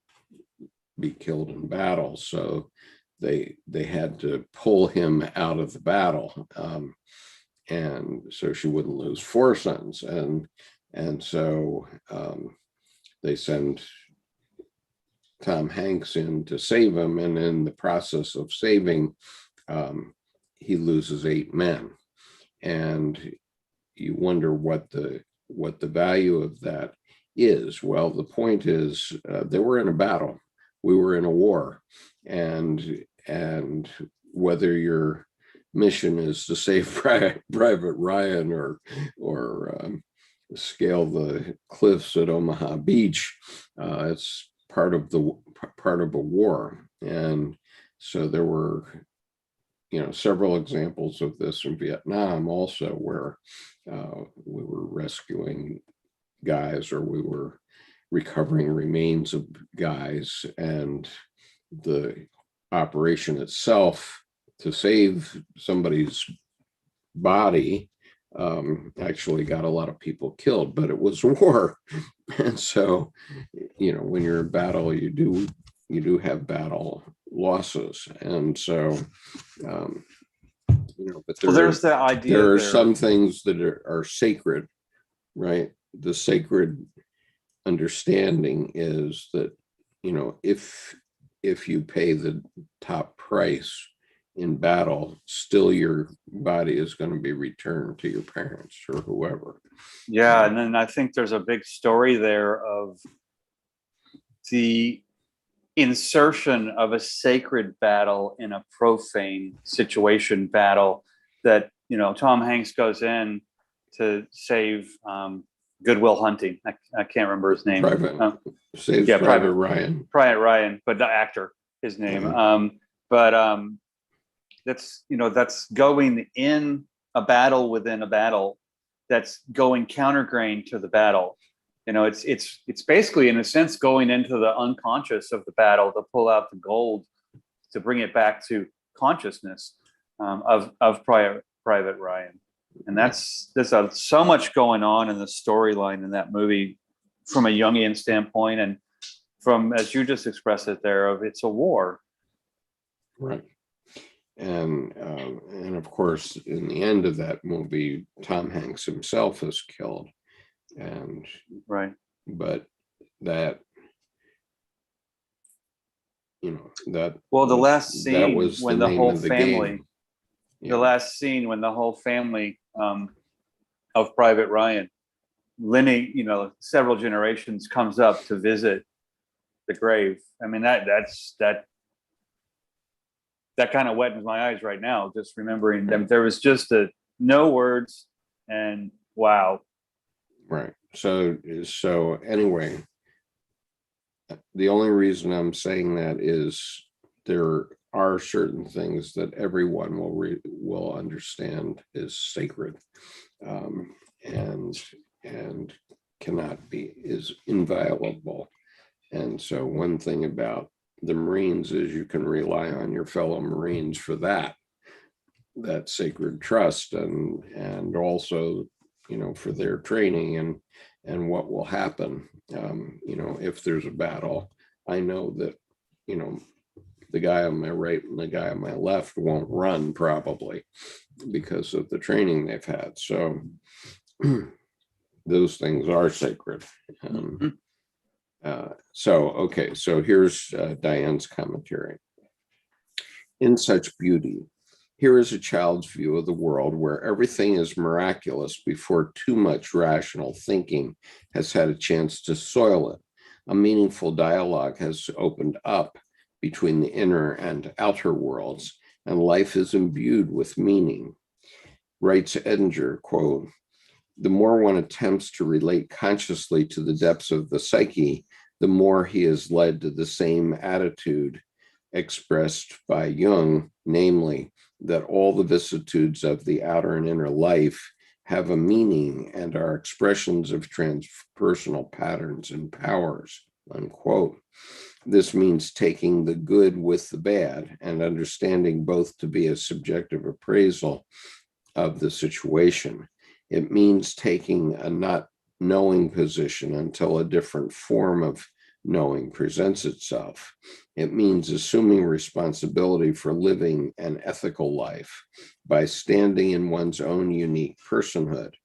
be killed in battle. So they had to pull him out of the battle. And so she wouldn't lose 4 sons. And And so they send Tom Hanks in to save him, and in the process of saving, he loses 8 men, and you wonder what the value of that is. Well, the point is, they were in a battle. We were in a war, and whether your mission is to save Private Ryan or scale the cliffs at Omaha Beach, it's part of a war. And so there were, several examples of this in Vietnam also, where we were rescuing guys, or we were recovering remains of guys, and the operation itself to save somebody's body actually got a lot of people killed, but it was war. And so, when you're in battle, you do have battle losses. And so, but
there's the idea.
There are some things that are sacred, right? The sacred understanding is that, if you pay the top price in battle, still your body is going to be returned to your parents or whoever.
Yeah, and then I think there's a big story there of the insertion of a sacred battle in a profane situation battle, that, Tom Hanks goes in to save Goodwill Hunting. I can't remember his name.
Private Ryan.
Private Ryan, but the actor, his name. Mm-hmm. That's going in a battle within a battle, that's going countergrain to the battle. It's basically, in a sense, going into the unconscious of the battle to pull out the gold, to bring it back to consciousness of Private Ryan. And there's so much going on in the storyline in that movie from a Jungian standpoint, and from, as you just expressed it there, of it's a war.
Right. And of course, in the end of that movie, Tom Hanks himself is killed. And
right.
But that, the
last scene
was
when
the
the whole
the
family, the last scene when the whole family of Private Ryan, lineage, several generations, comes up to visit the grave. I mean, that kind of wettens my eyes right now, just remembering them. There was just no words, and wow.
Right. So anyway, the only reason I'm saying that is there are certain things that everyone will understand is sacred, and is inviolable. And so one thing about the Marines is you can rely on your fellow Marines for that sacred trust, and also, for their training and what will happen. If there's a battle, I know that, the guy on my right and the guy on my left won't run, probably because of the training they've had. So those things are sacred. So here's Diane's commentary. In such beauty, here is a child's view of the world where everything is miraculous before too much rational thinking has had a chance to soil it. A meaningful dialogue has opened up between the inner and outer worlds, and life is imbued with meaning. Writes Edinger, quote, "The more one attempts to relate consciously to the depths of the psyche, the more he is led to the same attitude expressed by Jung, namely, that all the vicissitudes of the outer and inner life have a meaning and are expressions of transpersonal patterns and powers," unquote. This means taking the good with the bad and understanding both to be a subjective appraisal of the situation. It means taking a not knowing position until a different form of knowing presents itself. It means assuming responsibility for living an ethical life by standing in one's own unique personhood.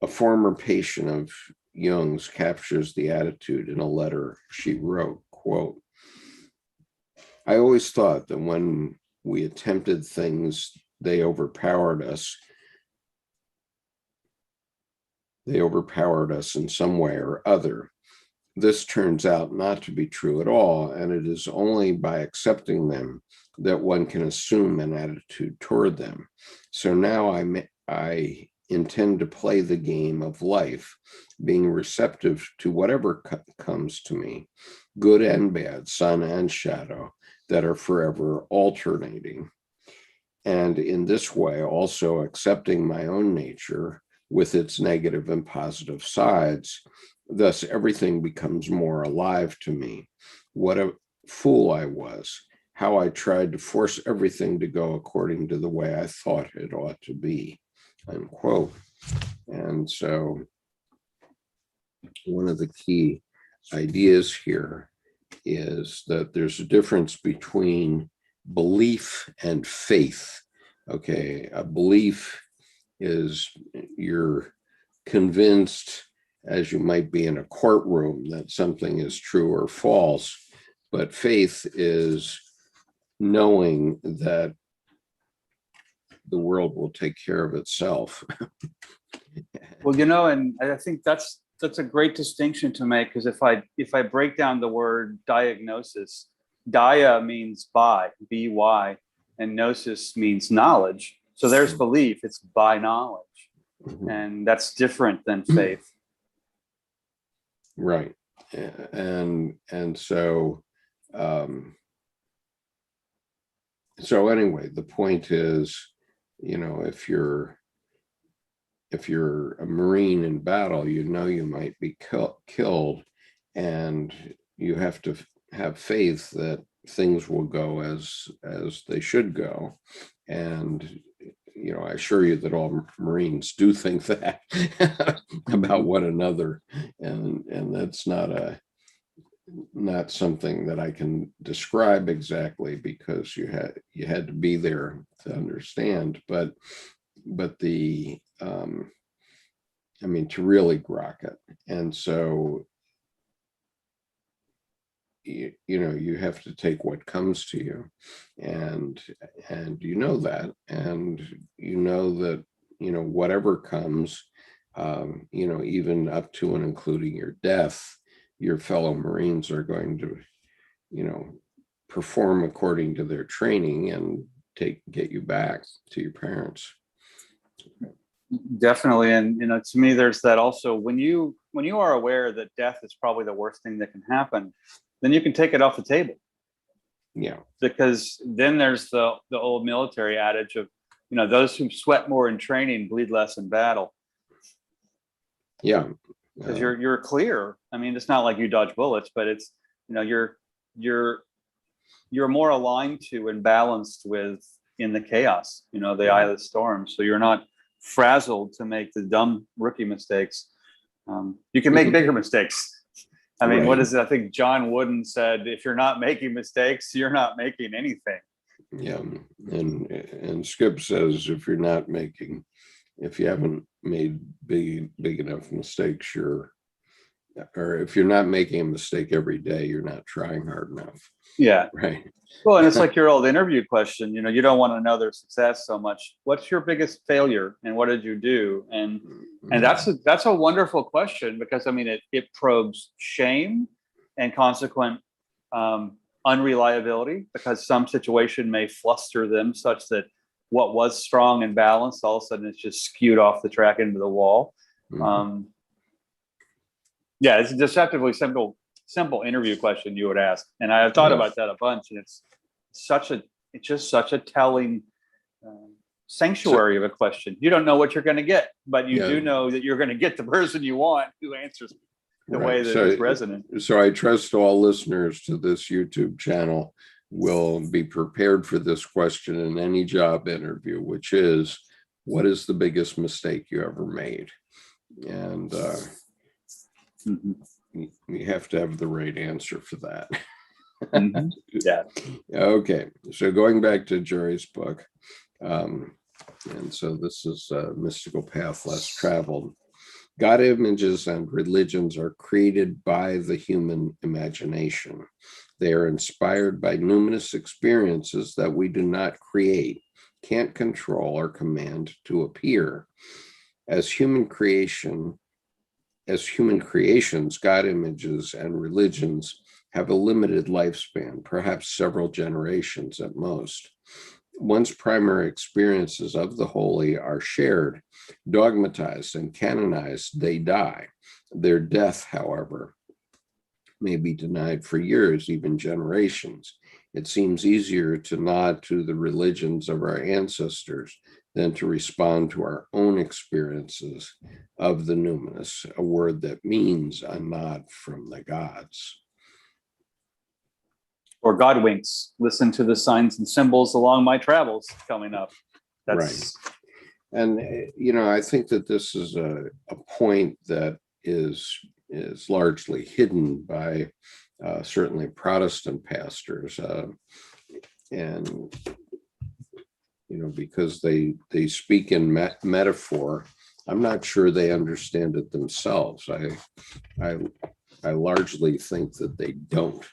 a former patient of Jung's captures the attitude in a letter she wrote, quote, "I always thought that when we attempted things, they overpowered us. They overpowered us in some way or other. This turns out not to be true at all, and it is only by accepting them that one can assume an attitude toward them. So now I intend to play the game of life, being receptive to whatever comes to me, good and bad, sun and shadow, that are forever alternating. And in this way, also accepting my own nature with its negative and positive sides. Thus, everything becomes more alive to me. What a fool I was, how I tried to force everything to go according to the way I thought it ought to be," unquote. And so one of the key ideas here is that there's a difference between belief and faith. Okay, a belief is you're convinced, as you might be in a courtroom, that something is true or false. But faith is knowing that the world will take care of itself.
Well, and I think that's a great distinction to make, because if I break down the word diagnosis, dia means by, by, and gnosis means knowledge. So there's belief, it's by knowledge. And that's different than faith.
Right. And so so anyway, the point is, if you're a Marine in battle, you might be killed, and you have to have faith that things will go as they should go. And I assure you that all Marines do think that about one another, and that's not something that I can describe exactly, because you had to be there to understand. But the to really grok it. And so you have to take what comes to you, and that, and that whatever comes, even up to and including your death, your fellow Marines are going to perform according to their training and get you back to your parents.
Definitely. And to me, there's that also, when you are aware that death is probably the worst thing that can happen, then you can take it off the table.
Yeah.
Because then there's the old military adage of, those who sweat more in training bleed less in battle.
Yeah.
Because you're clear. It's not like you dodge bullets, but it's, you're more aligned to and balanced with in the chaos, the eye of the storm. So you're not frazzled to make the dumb rookie mistakes. You can make bigger mistakes.
Right.
What is it? I think John Wooden said, if you're not making mistakes, you're not making anything.
Yeah. And Skip says, if you haven't made big enough mistakes, or if you're not making a mistake every day, you're not trying hard enough.
Yeah.
Right.
Well, and it's like your old interview question, you don't want to know their success so much. What's your biggest failure and what did you do? And that's a wonderful question, because it probes shame and consequent unreliability, because some situation may fluster them such that what was strong and balanced all of a sudden it's just skewed off the track into the wall. Yeah, it's a deceptively simple interview question you would ask, and I have thought about that a bunch, and it's just such a telling sanctuary of a question. You don't know what you're going to get, but you do know that you're going to get the person you want who answers the way that is resonant. So
I trust all listeners to this YouTube channel will be prepared for this question in any job interview, which is, what is the biggest mistake you ever made? And you have to have the right answer for that.
Yeah.
Okay. So going back to Jerry's book, and so this is Mystical Path Less Traveled. God images and religions are created by the human imagination. They are inspired by numinous experiences that we do not create, can't control, or command to appear. As human creations, God images and religions have a limited lifespan, perhaps several generations at most. Once primary experiences of the holy are shared, dogmatized, and canonized, they die. Their death, however, may be denied for years, even generations. It seems easier to nod to the religions of our ancestors than to respond to our own experiences of the numinous, a word that means a nod from the gods.
Or God winks, listen to the signs and symbols along my travels coming up.
Right. And, I think that this is a point that is largely hidden by certainly Protestant pastors. And, because they speak in metaphor, I'm not sure they understand it themselves. I largely think that they don't.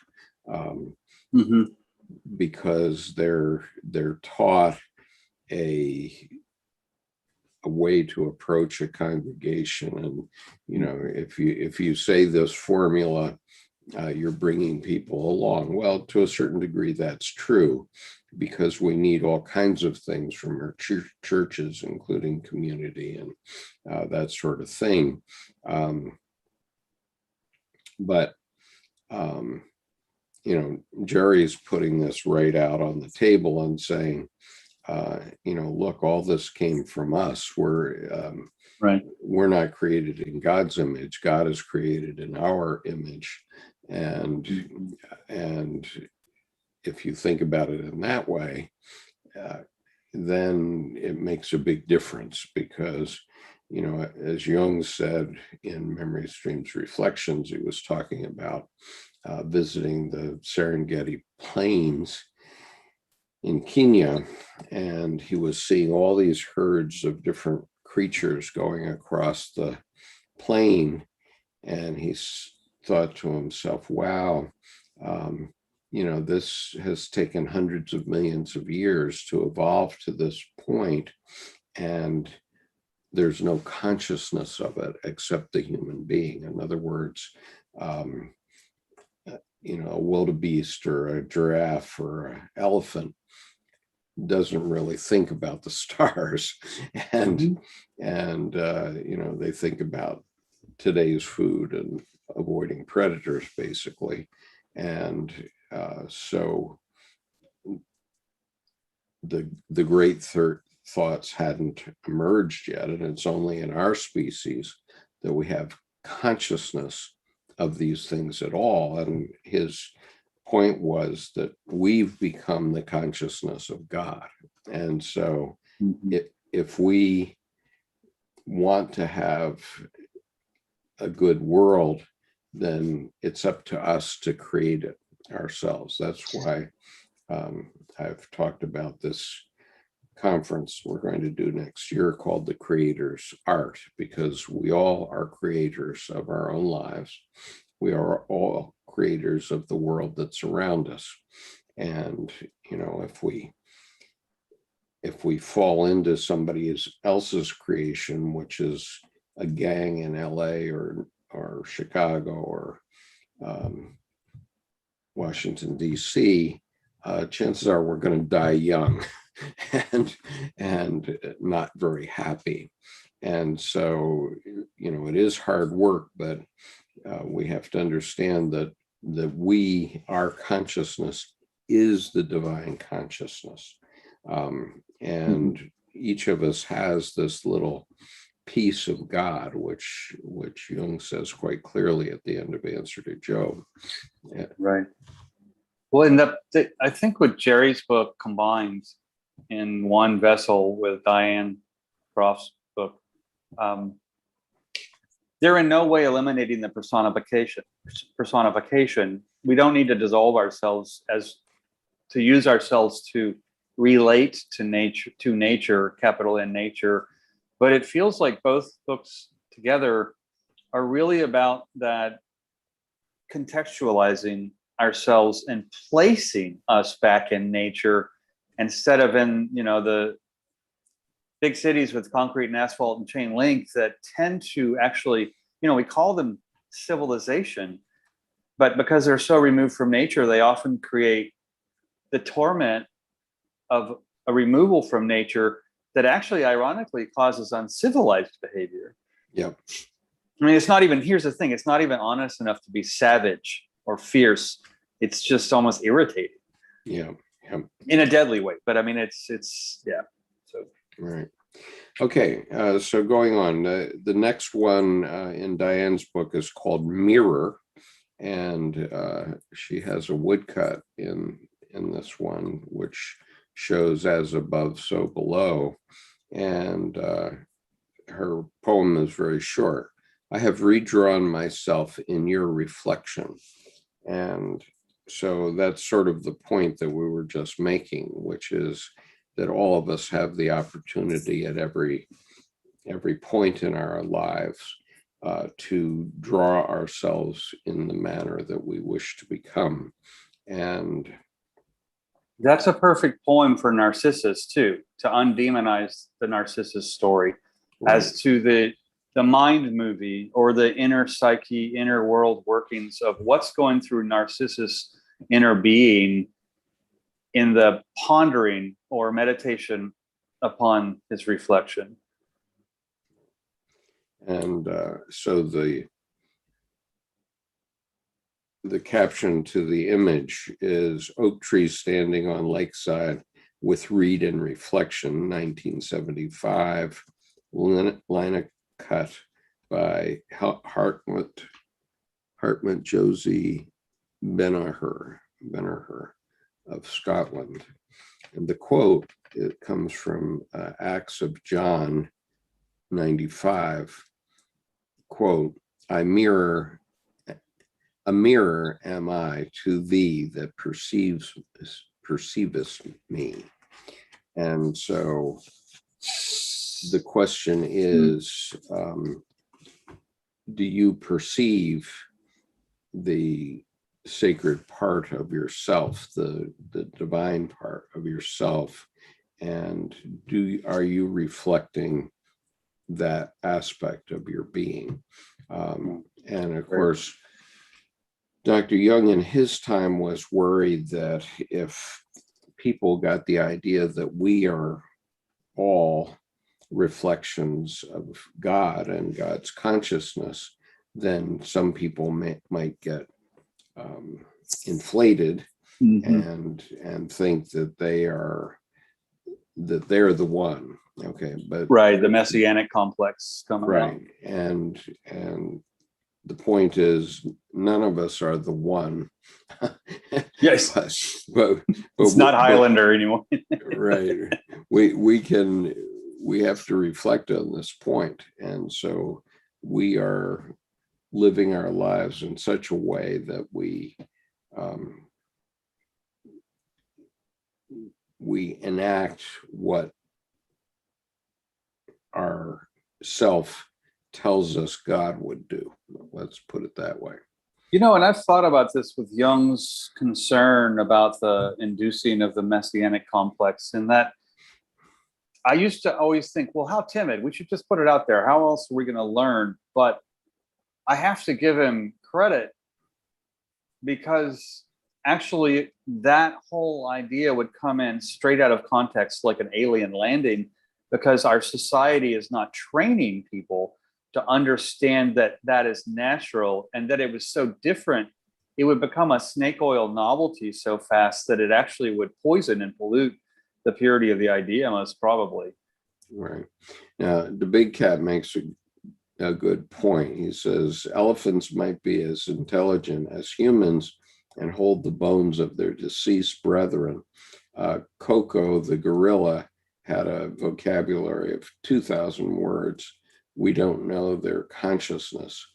Because they're taught a way to approach a congregation, and if you say this formula, you're bringing people along. Well, to a certain degree, that's true, because we need all kinds of things from our churches, including community and that sort of thing. But Jerry's putting this right out on the table and saying, look, all this came from us. We're not created in God's image. God is created in our image. And if you think about it in that way, then it makes a big difference, because, as Jung said in Memories, Dreams, Reflections, he was talking about visiting the Serengeti Plains in Kenya, and he was seeing all these herds of different creatures going across the plain, and he thought to himself, wow, this has taken hundreds of millions of years to evolve to this point, and there's no consciousness of it except the human being. In other words, a wildebeest or a giraffe or an elephant doesn't really think about the stars, and they think about today's food and avoiding predators, basically. And so the great thoughts hadn't emerged yet, and it's only in our species that we have consciousness of these things at all. And his point was that we've become the consciousness of God. And so if we want to have a good world, then it's up to us to create it ourselves. That's why I've talked about this conference we're going to do next year called The Creator's Art, because we all are creators of our own lives. We are all creators of the world that's around us. And, if we fall into somebody else's creation, which is a gang in LA or Chicago or Washington, D.C., chances are we're going to die young and not very happy. And so, it is hard work, but we have to understand that our consciousness is the divine consciousness. And each of us has this little piece of God, which Jung says quite clearly at the end of Answer to Job. Yeah.
Right. Well, I think what Jerry's book combines in one vessel with Diane Croft's book, they're in no way eliminating the personification. We don't need to dissolve ourselves to use ourselves to relate to nature, capital N nature. But it feels like both books together are really about that contextualizing ourselves and placing us back in nature instead of in, the big cities with concrete and asphalt and chain link that tend to actually, we call them civilization, but because they're so removed from nature, they often create the torment of a removal from nature that actually ironically causes uncivilized behavior.
Yep.
I mean, here's the thing, it's not even honest enough to be savage or fierce. It's just almost irritating.
Yeah. Yep.
In a deadly way. But I mean, it's yeah. So
right. Okay. So going on, the next one in Diane's book is called Mirror, and she has a woodcut in this one, which shows as above, so below. And her poem is very short. I have redrawn myself in your reflection. And so that's sort of the point that we were just making, which is that all of us have the opportunity at every point in our lives to draw ourselves in the manner that we wish to become. And
that's a perfect poem for Narcissus too, to undemonize the Narcissus story. Right. As to the mind movie or the inner psyche, inner world workings of what's going through Narcissus' inner being in the pondering or meditation upon his reflection.
And so the caption to the image is oak trees standing on lakeside with reed in reflection, 1975, line cut by Hartmut Josie Benaher of Scotland. And the quote, it comes from Acts of John 95, quote, a mirror am I to thee that perceivest me. And so the question is, do you perceive the sacred part of yourself, the divine part of yourself, and are you reflecting that aspect of your being? And of course, Dr. Jung in his time was worried that if people got the idea that we are all reflections of God and God's consciousness, then some people might get inflated and think that they're the one. Okay, but
right, the messianic complex coming
right
out.
And the point is, none of us are the one.
Yes,
but
it's not Highlander anymore.
Right. We have to reflect on this point, and so we are living our lives in such a way that we enact what our self tells us God would do. Let's put it that way.
And I've thought about this with Jung's concern about the inducing of the messianic complex, and that I used to always think, well, how timid, we should just put it out there. How else are we going to learn? But I have to give him credit, because actually that whole idea would come in straight out of context, like an alien landing, because our society is not training people to understand that that is natural, and that it was so different. It would become a snake oil novelty so fast that it actually would poison and pollute the purity of the idea, most probably.
Right. Now, the big cat makes a good point. He says elephants might be as intelligent as humans and hold the bones of their deceased brethren. Coco, the gorilla, had a vocabulary of 2,000 words. We don't know their consciousness.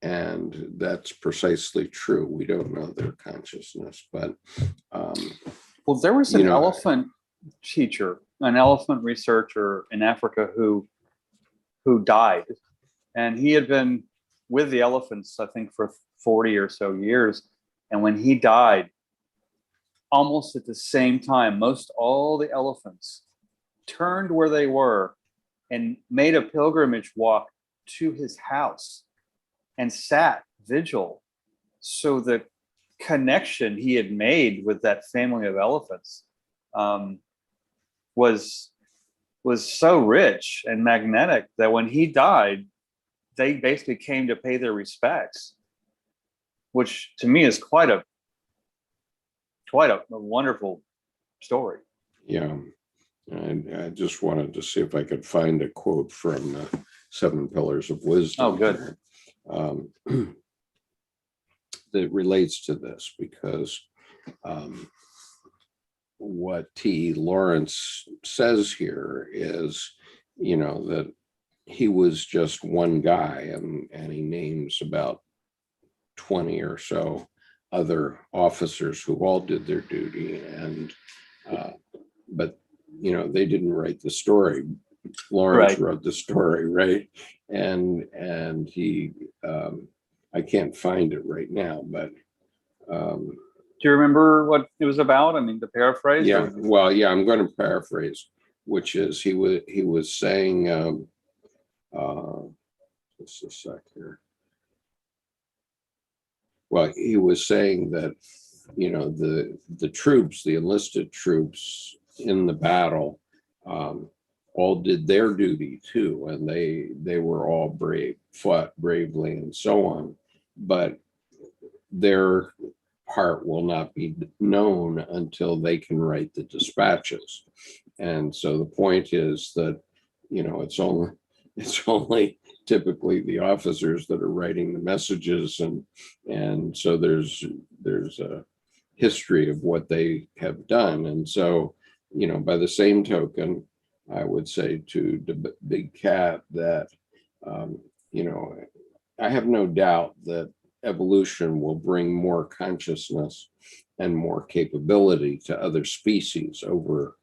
And that's precisely true. We don't know their consciousness. But
well, there was an elephant teacher, an elephant researcher in Africa who died. And he had been with the elephants, I think, for 40 or so years. And when he died, almost at the same time, most all the elephants turned where they were and made a pilgrimage walk to his house and sat vigil. So the connection he had made with that family of elephants was so rich and magnetic that when he died, they basically came to pay their respects, which to me is quite a wonderful story.
Yeah. I just wanted to see if I could find a quote from the Seven Pillars of Wisdom.
Oh, good.
That relates to this, because what T. Lawrence says here is, that he was just one guy, and he names about 20 or so other officers who all did their duty, and but they didn't write the story. Lawrence wrote the story, right? And he I can't find it right now, but
do you remember what it was about? I mean, the paraphrase.
Yeah, well, yeah, I'm going to paraphrase, which is he was saying, just a sec here. Well, he was saying that the troops, the enlisted troops in the battle, all did their duty too, and they were all brave, fought bravely, and so on. But their part will not be known until they can write the dispatches. And so the point is that it's only typically the officers that are writing the messages, and so there's a history of what they have done. And so by the same token, I would say to the big cat that I have no doubt that evolution will bring more consciousness and more capability to other species over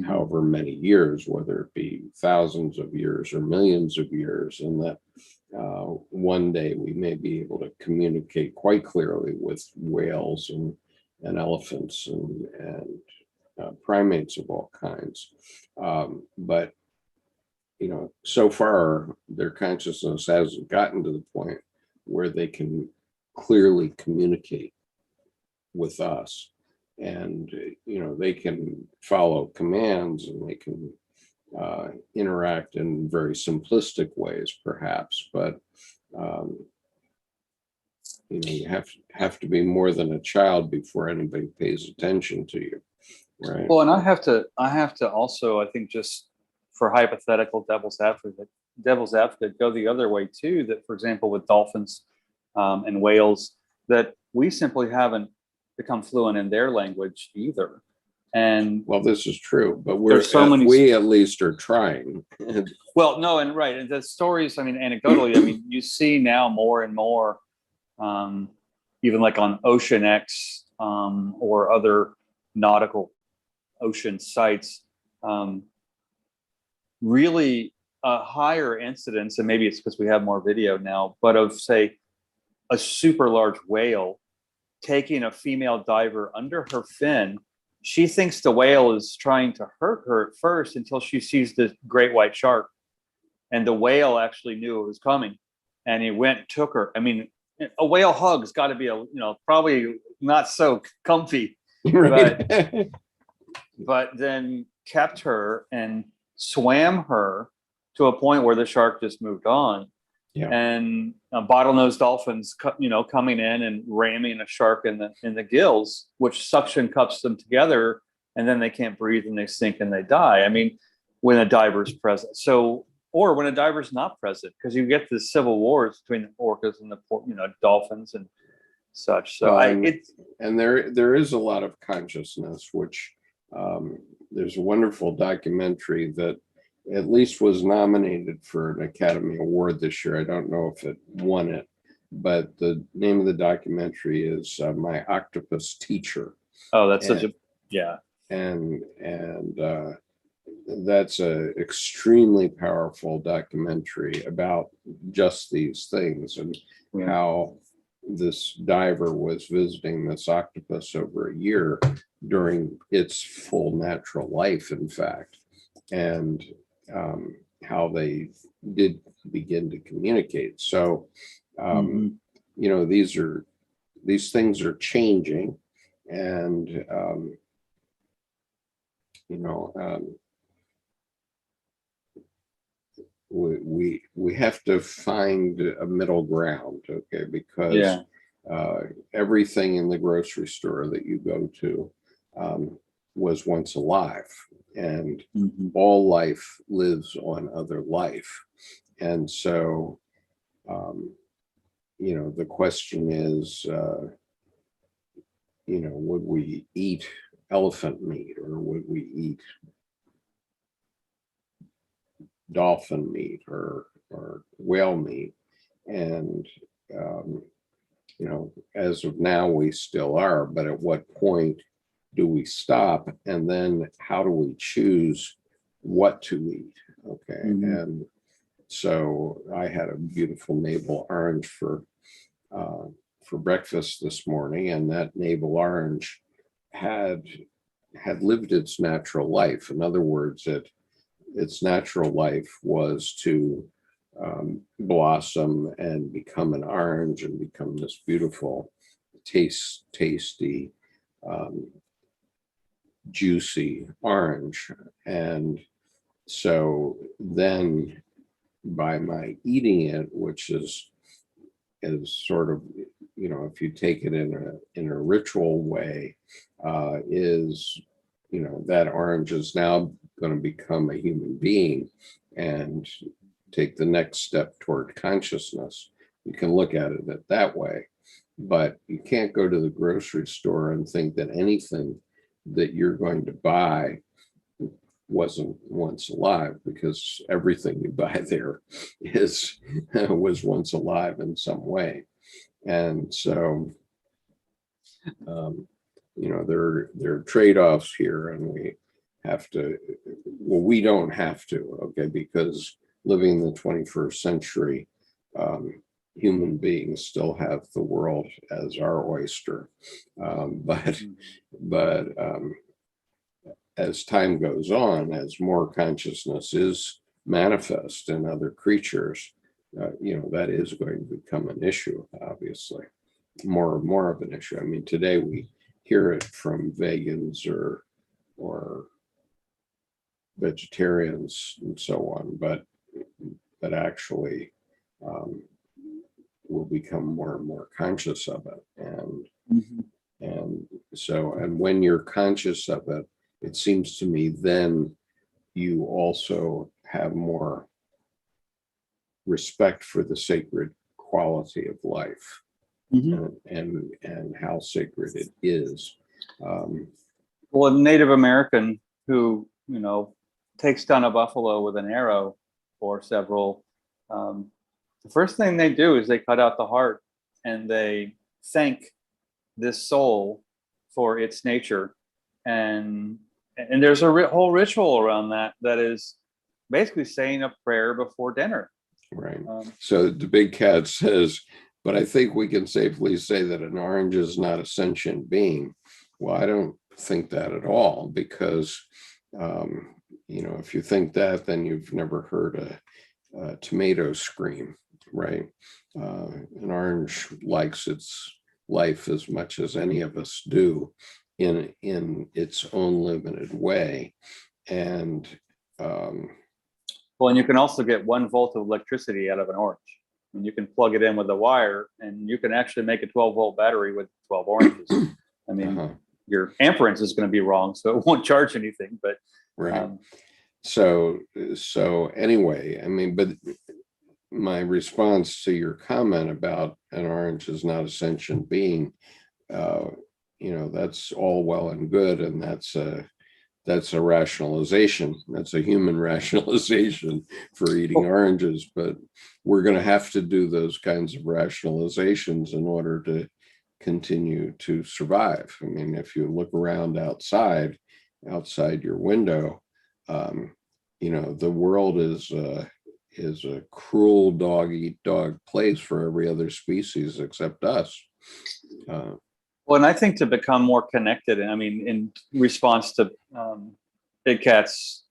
however many years, whether it be thousands of years or millions of years, and that one day we may be able to communicate quite clearly with whales and elephants and primates of all kinds. But so far their consciousness hasn't gotten to the point where they can clearly communicate with us, and they can follow commands, and they can interact in very simplistic ways perhaps, but you have to be more than a child before anybody pays attention to you, right?
Well, and I have to also, I think, just for hypothetical devil's advocate, go the other way too, that for example with dolphins and whales, that we simply haven't become fluent in their language either. And
well, this is true, but we at least are trying.
Well, no, and right, and the stories, I mean, anecdotally, I mean, you see now more and more, even like on Ocean X or other nautical ocean sites, really higher incidence, and maybe it's because we have more video now, but of say a super large whale taking a female diver under her fin. She thinks the whale is trying to hurt her at first until she sees the great white shark, and the whale actually knew it was coming, and he went and took her. I mean, a whale hug's got to be probably not so comfy,
right?
but then kept her and swam her to a point where the shark just moved on. Yeah. And bottlenose dolphins, coming in and ramming a shark in the gills, which suction cups them together, and then they can't breathe and they sink and they die. I mean, when a diver's present, or when a diver's not present, because you get the civil wars between the orcas and the dolphins and such. So
there is a lot of consciousness, which there's a wonderful documentary that at least was nominated for an Academy Award this year. I don't know if it won it, but the name of the documentary is My Octopus Teacher.
Oh, that's such a, yeah.
And that's a extremely powerful documentary about just these things, and how this diver was visiting this octopus over a year during its full natural life, in fact, and how they did begin to communicate. So, you know, these things are changing, and you know, we have to find a middle ground, okay? Because everything in the grocery store that you go to was once alive, and all life lives on other life. And so, you know, the question is, you know, would we eat elephant meat, or would we eat dolphin meat, or whale meat? And you know, as of now, we still are, but at what point do we stop? And then how do we choose what to eat? Okay. And so I had a beautiful navel orange for breakfast this morning, and that navel orange had lived its natural life. In other words, its natural life was to blossom and become an orange and become this beautiful, tasty, juicy orange. And so then, by my eating it, which is sort of, you know, if you take it in a ritual way, is, you know, that orange is now going to become a human being and take the next step toward consciousness. You can look at it that way, but you can't go to the grocery store and think that anything that you're going to buy wasn't once alive, because everything you buy there was once alive in some way. And so, you know, there are trade-offs here, and we have to, well, we don't have to, okay, because living in the 21st century, human beings still have the world as our oyster. But as time goes on, as more consciousness is manifest in other creatures, you know, that is going to become an issue, obviously, more and more of an issue. I mean, today we hear it from vegans or vegetarians and so on, but actually we'll become more and more conscious of it. And so, and when you're conscious of it, it seems to me then you also have more respect for the sacred quality of life, and how sacred it is.
Well, a Native American who, you know, takes down a buffalo with an arrow or several, the first thing they do is they cut out the heart, and they thank this soul for its nature. And there's a whole ritual around that is basically saying a prayer before dinner.
Right. So the big cat says, but I think we can safely say that an orange is not a sentient being. Well, I don't think that at all, because, you know, if you think that, then you've never heard a tomato scream, right? An orange likes its life as much as any of us do, in its own limited way. And
well, and you can also get 1 volt of electricity out of an orange, and you can plug it in with a wire, and you can actually make a 12-volt battery with 12 oranges. I mean, your amperance is going to be wrong, so it won't charge anything. But
right. So anyway, I mean, but my response to your comment about an orange is not a sentient being, you know, that's all well and good, and that's a rationalization. That's a human rationalization for eating oranges, but we're going to have to do those kinds of rationalizations in order to continue to survive. I mean, if you look around outside your window, the world is a cruel dog eat dog place for every other species except us.
Well, and I think to become more connected, and I mean, in response to Big Cat's,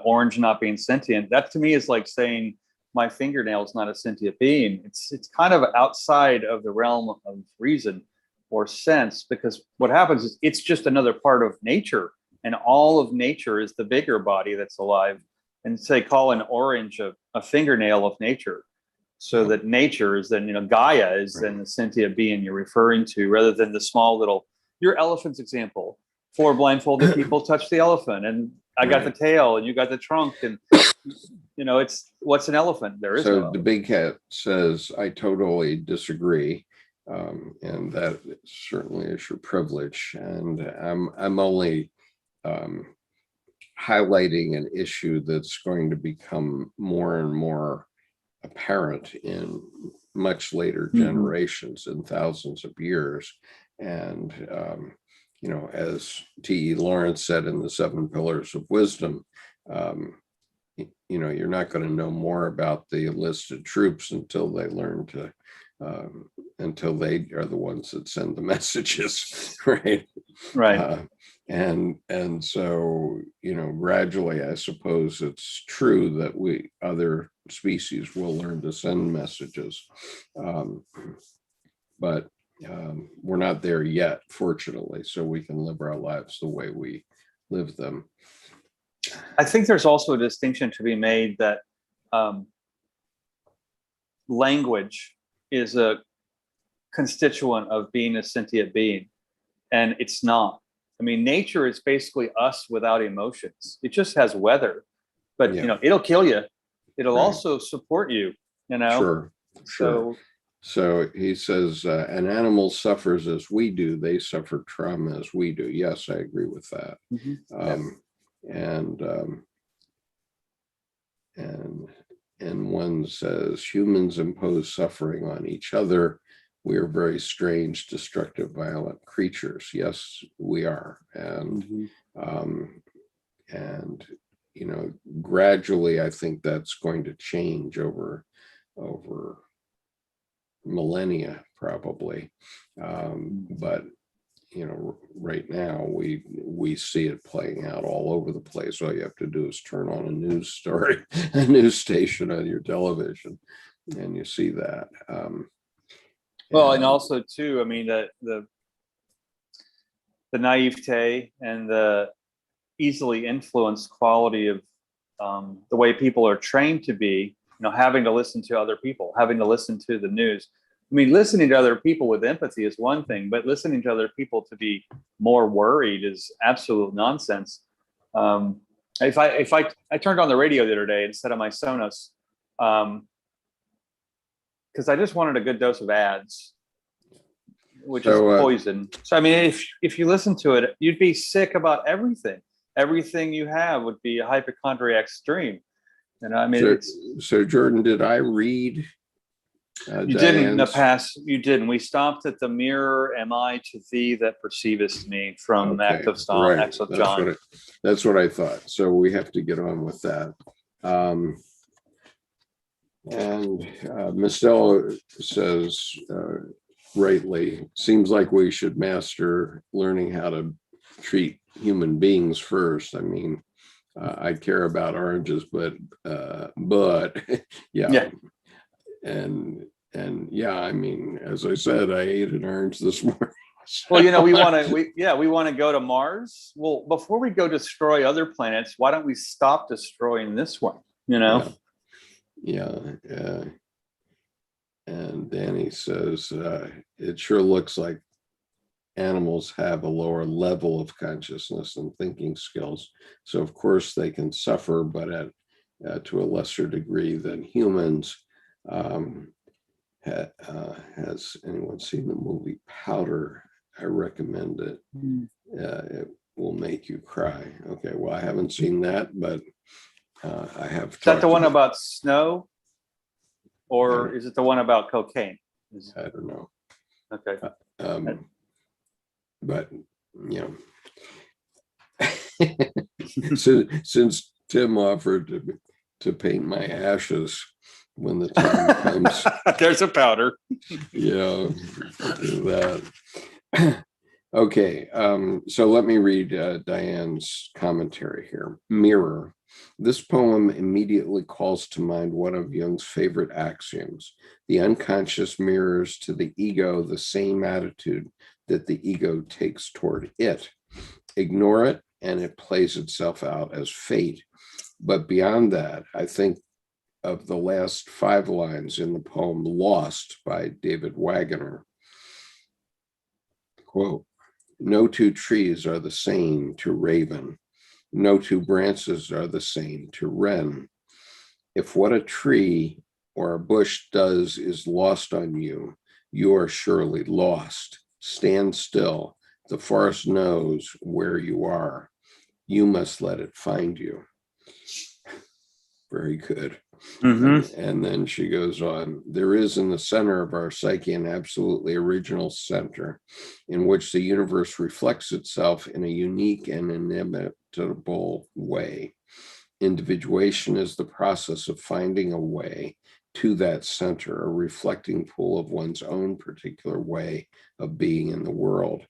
orange not being sentient, that to me is like saying my fingernail is not a sentient being. It's kind of outside of the realm of reason or sense, because what happens is it's just another part of nature, and all of nature is the bigger body that's alive. And say, call an orange a fingernail of nature. So that nature is then, Gaia is then the sentient being you're referring to, rather than the small little, your elephant's example. 4 blindfolded people touch the elephant, and I got the tail, and you got the trunk, and it's what's an elephant? There is no elephant.
The Big Cat says, I totally disagree, and that certainly is your privilege. And I'm only highlighting an issue that's going to become more and more apparent in much later generations, in thousands of years. And as T.E. Lawrence said in the 7 Pillars of Wisdom, you're not going to know more about the enlisted troops until they learn to until they are the ones that send the messages, right? And so, gradually, I suppose it's true that other species will learn to send messages. But we're not there yet, fortunately, so we can live our lives the way we live them.
I think there's also a distinction to be made that language is a constituent of being a sentient being, and it's not. I mean, nature is basically us without emotions. It just has weather, but it'll kill you. It'll also support you.
Sure. So he says, an animal suffers as we do. They suffer trauma as we do. Yes, I agree with that. And one says, humans impose suffering on each other. We are very strange, destructive, violent creatures. Yes, we are. And gradually, I think that's going to change over millennia, probably. But right now we see it playing out all over the place. All you have to do is turn on a news story, a news station on your television, and you see that.
And also too, I mean, the naivete and the easily influenced quality of the way people are trained to be, having to listen to other people, having to listen to the news. I mean, listening to other people with empathy is one thing, but listening to other people to be more worried is absolute nonsense. If I turned on the radio the other day instead of my Sonos, because I just wanted a good dose of ads, which is poison. So I mean, if you listen to it, you'd be sick about everything. Everything you have would be a hypochondriac's dream. I mean,
so Jordan, did I read?
You didn't in the past. You didn't. We stopped at the mirror. Am I to thee that perceivest me from Act of John?
That's what I thought. So we have to get on with that. And Michelle says, rightly, seems like we should master learning how to treat human beings first. I mean, I care about oranges, but yeah. And I mean, as I said, I ate an orange this morning.
Well, we want to go to Mars. Well, before we go destroy other planets, why don't we stop destroying this one?
And Danny says, it sure looks like animals have a lower level of consciousness and thinking skills. So of course they can suffer, but to a lesser degree than humans. Has anyone seen the movie Powder? I recommend it. It will make you cry. Okay, well, I haven't seen that, but I have.
Is that the one about snow, or is it the one about cocaine?
I don't know.
Okay.
But since Tim offered to paint my ashes when the time comes.
There's a powder.
Yeah, do that. Okay, so let me read Diane's commentary here. Mirror. This poem immediately calls to mind one of Jung's favorite axioms. The unconscious mirrors to the ego the same attitude that the ego takes toward it. Ignore it, and it plays itself out as fate. But beyond that, I think of the last 5 lines in the poem Lost by David Wagoner. Quote, no two trees are the same to raven. No two branches are the same to wren. If what a tree or a bush does is lost on you, you are surely lost. Stand still. The forest knows where you are. You must let it find you. Very good.
Mm-hmm.
And then she goes on, there is in the center of our psyche an absolutely original center in which the universe reflects itself in a unique and inimitable way. Individuation is the process of finding a way to that center, a reflecting pool of one's own particular way of being in the world.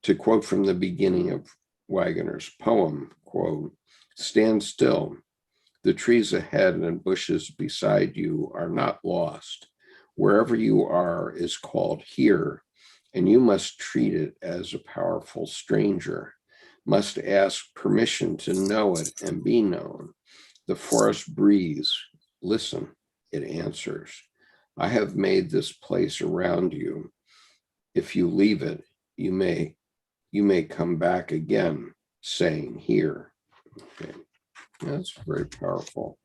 To quote from the beginning of Wagoner's poem, quote, stand still. The trees ahead and bushes beside you are not lost. Wherever you are is called here, and you must treat it as a powerful stranger, must ask permission to know it and be known. The forest breathes. Listen, it answers. I have made this place around you. If you leave it, you may come back again, saying here. Okay. That's very powerful.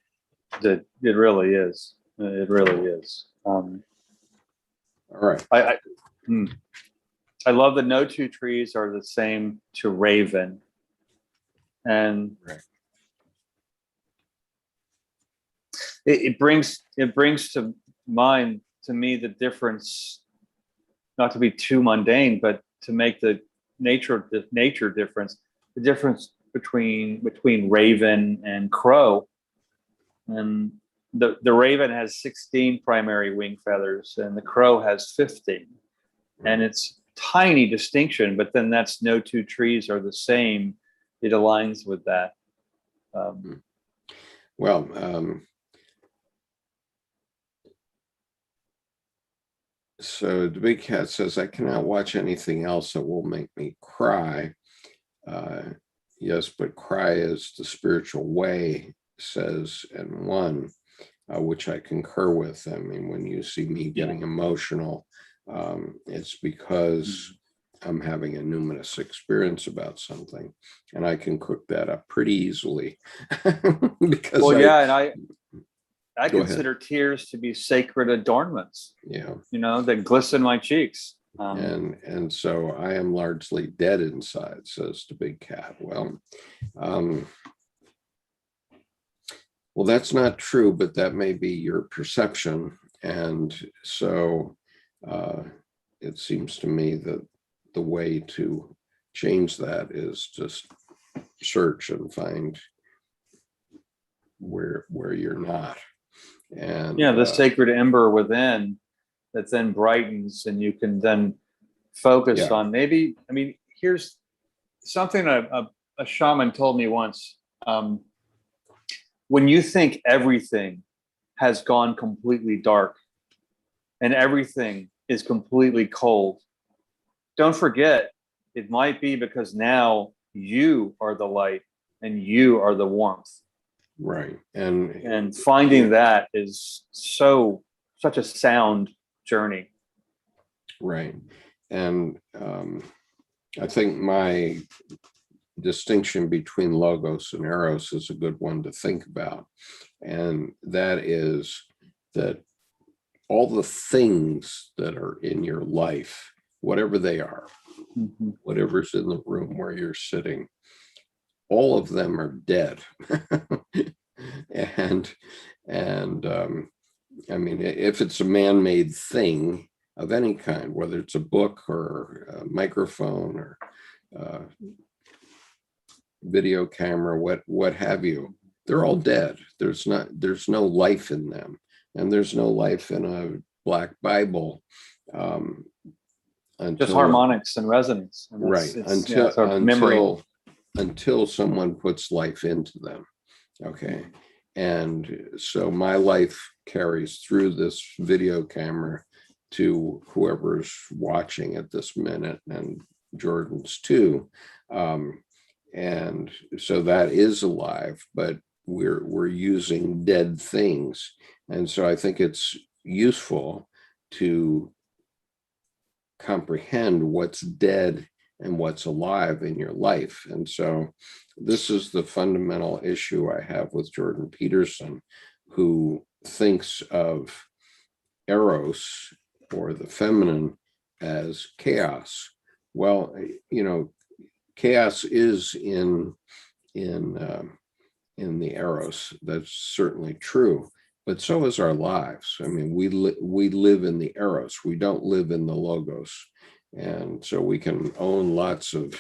It really is. It really is.
All right.
I love that no two trees are the same to raven. And
right.
it brings to mind to me the difference, not to be too mundane, but to make the nature difference, the difference between raven and crow. And the raven has 16 primary wing feathers and the crow has 15. And it's tiny distinction, but then that's no two trees are the same. It aligns with that.
So the big cat says, I cannot watch anything else that will make me cry. Yes, but cry is the spiritual way, says and one, which I concur with. I mean, when you see me getting emotional, it's because I'm having a numinous experience about something, and I can cook that up pretty easily. Because
I consider tears to be sacred adornments.
Yeah,
that glisten my cheeks.
And so I am largely dead inside, says the big cat. Well, that's not true, but that may be your perception. And so it seems to me that the way to change that is just search and find where you're not. And
the sacred ember within that then brightens, and you can then focus on here's something a shaman told me once. When you think everything has gone completely dark and everything is completely cold, don't forget, it might be because now you are the light and you are the warmth.
Right.
And finding that is such a sound journey.
Right. And I think my distinction between logos and eros is a good one to think about. And that is that all the things that are in your life, whatever they are, whatever's in the room where you're sitting, all of them are dead. and I mean, if it's a man-made thing of any kind, whether it's a book or a microphone or video camera, what have you, they're all dead. There's no life in them, and there's no life in a black Bible
Just
until
harmonics and resonance. And
right
it's our memory.
until someone puts life into them. Okay. And so my life carries through this video camera to whoever's watching at this minute, and Jordan's too. And so that is alive, but we're using dead things. And so I think it's useful to comprehend what's dead and what's alive in your life. And so this is the fundamental issue I have with Jordan Peterson, who thinks of Eros, or the feminine, as chaos. Well, chaos is in the Eros. That's certainly true. But so is our lives. I mean, we live in the Eros. We don't live in the Logos. And so we can own lots of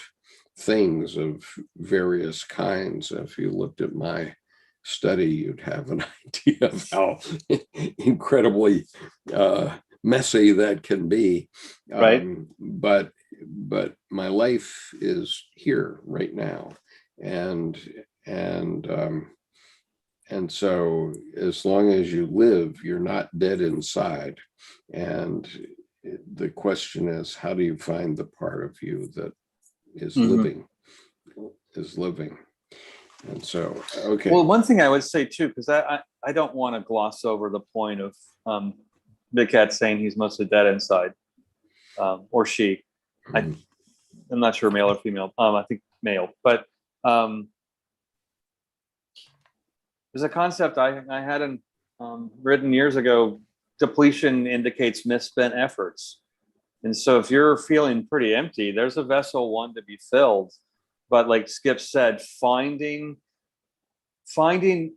things of various kinds. If you looked at my study, you'd have an idea of how incredibly messy that can be.
Right.
But my life is here right now. And so as long as you live, you're not dead inside. And the question is, how do you find the part of you that is living? And so, okay.
Well, one thing I would say too, because I don't want to gloss over the point of Big Cat saying he's mostly dead inside, or she. I'm not sure, male or female. I think male, but there's a concept I had written years ago. Depletion indicates misspent efforts. And so if you're feeling pretty empty, there's a vessel one to be filled. But like Skip said, finding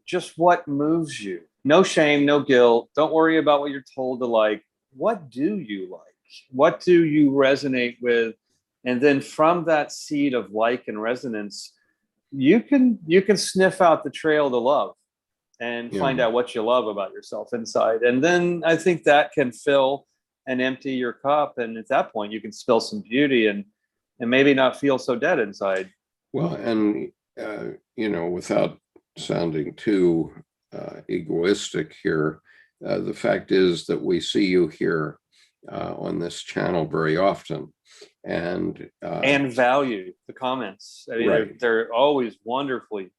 just what moves you. No shame, no guilt. Don't worry about what you're told to like. What do you like? What do you resonate with? And then from that seed of like and resonance, you can sniff out the trail to love and find out what you love about yourself inside. And then I think that can fill and empty your cup. And at that point, you can spill some beauty and maybe not feel so dead inside.
Well, and, without sounding too egoistic here, the fact is that we see you here on this channel very often. And
value the comments. I mean,
right.
they're always wonderfully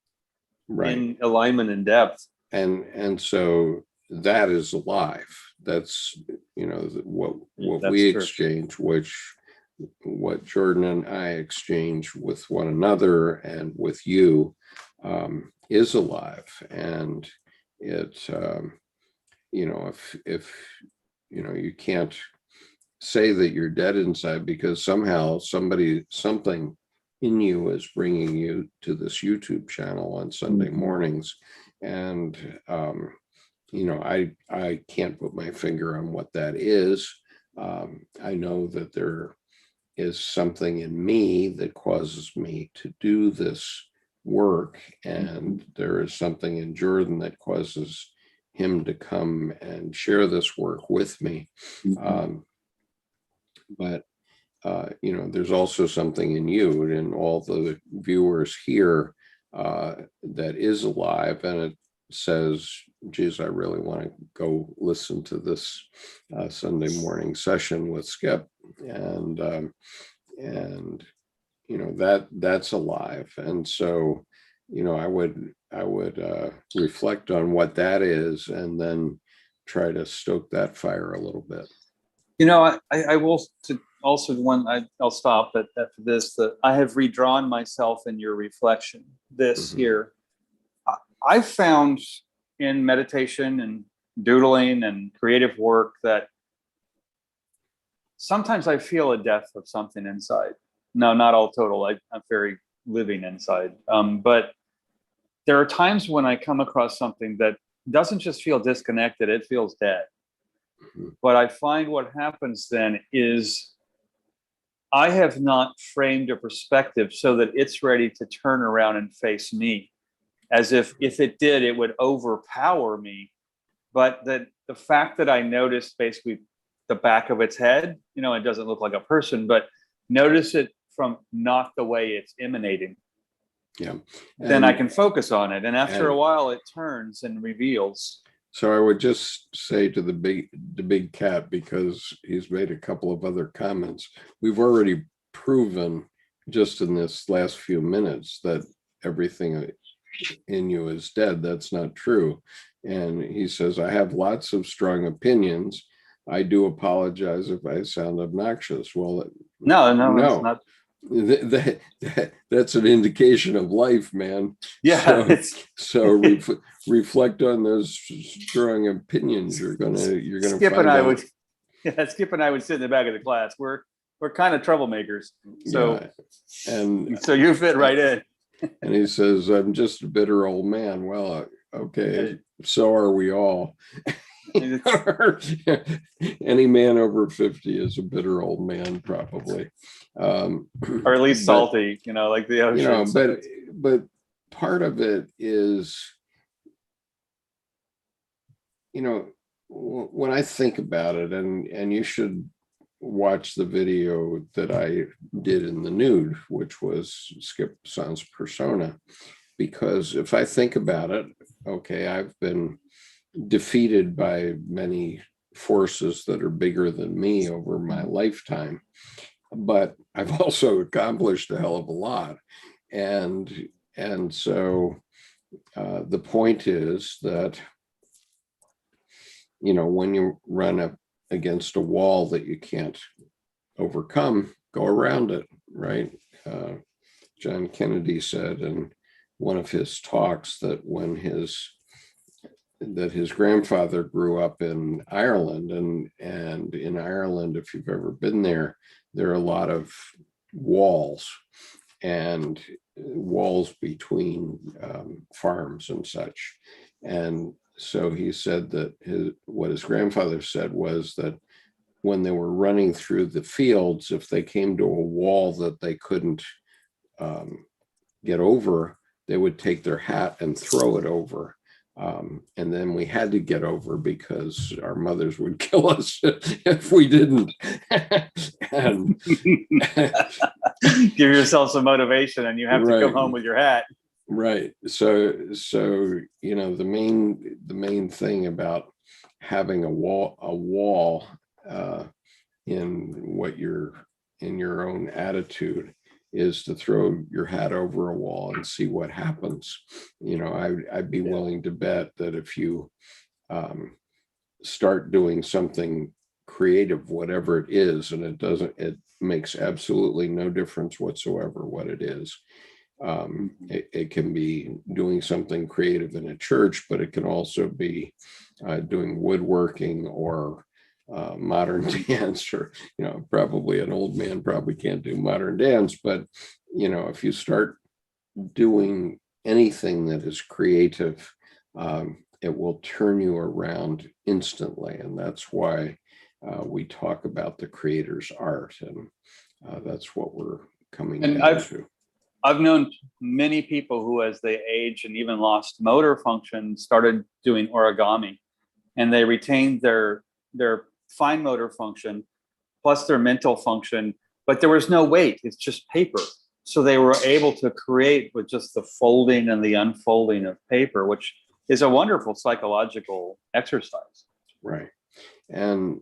right.
in alignment and depth.
And so that is alive. That's what we exchange, what Jordan and I exchange with one another and with you is alive. And it's if you can't say that you're dead inside because somehow something in you is bringing you to this YouTube channel on Sunday mornings. And, I can't put my finger on what that is. I know that there is something in me that causes me to do this work. And there is something in Jordan that causes him to come and share this work with me. But there's also something in you and all the viewers here that is alive, and it says, geez, I really want to go listen to this Sunday morning session with Skip. And that's alive. And so, I would reflect on what that is and then try to stoke that fire a little bit.
I will also I'll stop at this, that I have redrawn myself in your reflection this year. I've found in meditation and doodling and creative work that sometimes I feel a death of something inside. No, not all total. I'm very living inside. But there are times when I come across something that doesn't just feel disconnected, it feels dead. But I find what happens then is I have not framed a perspective so that it's ready to turn around and face me, as if it did, it would overpower me. But the fact that I noticed basically the back of its head, it doesn't look like a person, but notice it from not the way it's emanating.
Yeah.
Then I can focus on it. And after a while, it turns and reveals.
So I would just say to the big cat, because he's made a couple of other comments, we've already proven just in this last few minutes that everything in you is dead. That's not true. And he says, I have lots of strong opinions. I do apologize if I sound obnoxious. Well,
no.
That's an indication of life, man.
Yeah.
Reflect on those strong opinions. You're gonna
Skip and I would sit in the back of the class. We're kind of troublemakers. So
yeah. And
so you fit right in.
And he says, I'm just a bitter old man. Well, okay, so are we all. Any man over 50 is a bitter old man, probably.
Or at least salty, like the ocean.
But part of it is, when I think about it, and you should watch the video that I did in the nude, which was Skip Sans Persona, because if I think about it, okay, I've been defeated by many forces that are bigger than me over my lifetime, but I've also accomplished a hell of a lot. And so the point is that, when you run up against a wall that you can't overcome, go around it, right? John Kennedy said in one of his talks that his grandfather grew up in Ireland, and in Ireland, if you've ever been there are a lot of walls between farms and such. And so he said that what his grandfather said was that when they were running through the fields, if they came to a wall that they couldn't get over, they would take their hat and throw it over. And then we had to get over because our mothers would kill us if we didn't. And
give yourself some motivation, and you have to come home with your hat.
Right. So the main thing about having a wall in your own attitude is to throw your hat over a wall and see what happens. I'd be willing to bet that if you start doing something creative, whatever it is, and it makes absolutely no difference whatsoever what it is. It can be doing something creative in a church, but it can also be doing woodworking or modern dance, or probably an old man probably can't do modern dance, but if you start doing anything that is creative, it will turn you around instantly. And that's why we talk about the creator's art, and that's what we're coming into.
I've known many people who, as they age and even lost motor function, started doing origami, and they retained their fine motor function plus their mental function, but there was no weight. It's just paper. So they were able to create with just the folding and the unfolding of paper, which is a wonderful psychological exercise.
Right. And,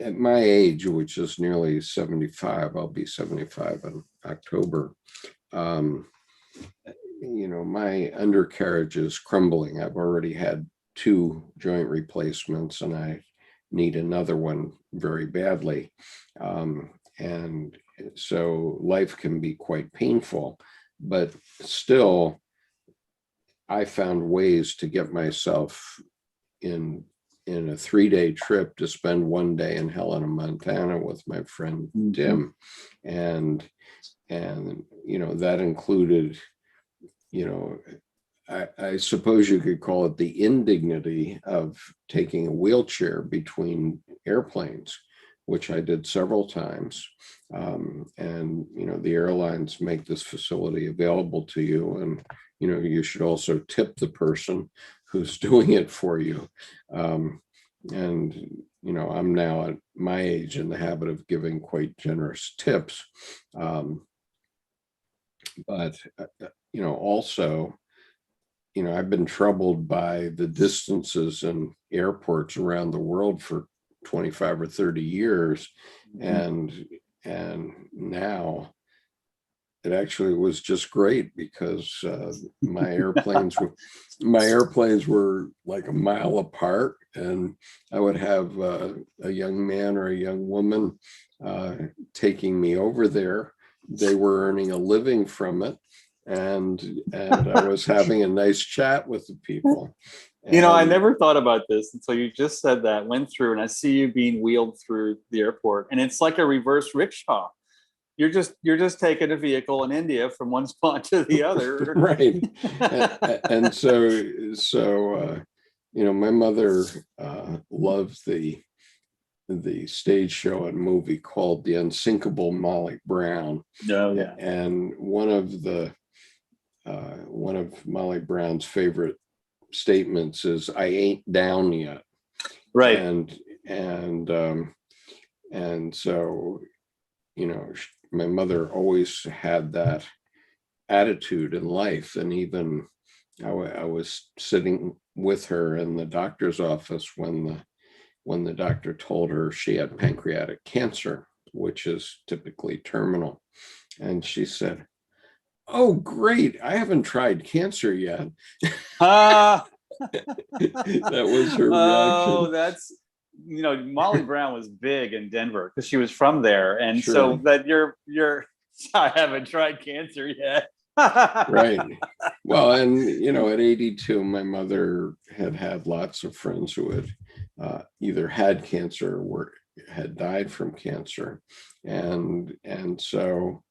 at my age, which is nearly 75, I'll be 75 in October, my undercarriage is crumbling. I've already had 2 joint replacements, and I need another one very badly. And so life can be quite painful, but still, I found ways to get myself in a 3-day trip to spend 1 day in Helena, Montana with my friend Tim. And that included, I suppose you could call it the indignity of taking a wheelchair between airplanes, which I did several times. And, the airlines make this facility available to you. And, you should also tip the person who's doing it for you. And, I'm now at my age in the habit of giving quite generous tips. But, also, I've been troubled by the distances in airports around the world for 25 or 30 years. And now it actually was just great because my airplanes were like a mile apart, and I would have a young man or a young woman taking me over there. They were earning a living from it, and I was having a nice chat with the people.
I never thought about this until you just said that, went through, and I see you being wheeled through the airport, and it's like a reverse rickshaw. You're just taking a vehicle in India from one spot to the other.
Right. And so my mother loved the stage show and movie called The Unsinkable Molly Brown.
Oh, yeah.
And one of Molly Brown's favorite statements is, "I ain't down yet."
Right.
And so, my mother always had that attitude in life. And even I was sitting with her in the doctor's office when the doctor told her she had pancreatic cancer, which is typically terminal. And she said, "Oh, great. I haven't tried cancer yet." That was her reaction.
Oh, that's, Molly Brown was big in Denver because she was from there. And
Sure.
So that you're, I haven't tried cancer yet.
Right. Well, and, at 82, my mother had lots of friends who had either had cancer or had died from cancer. And so,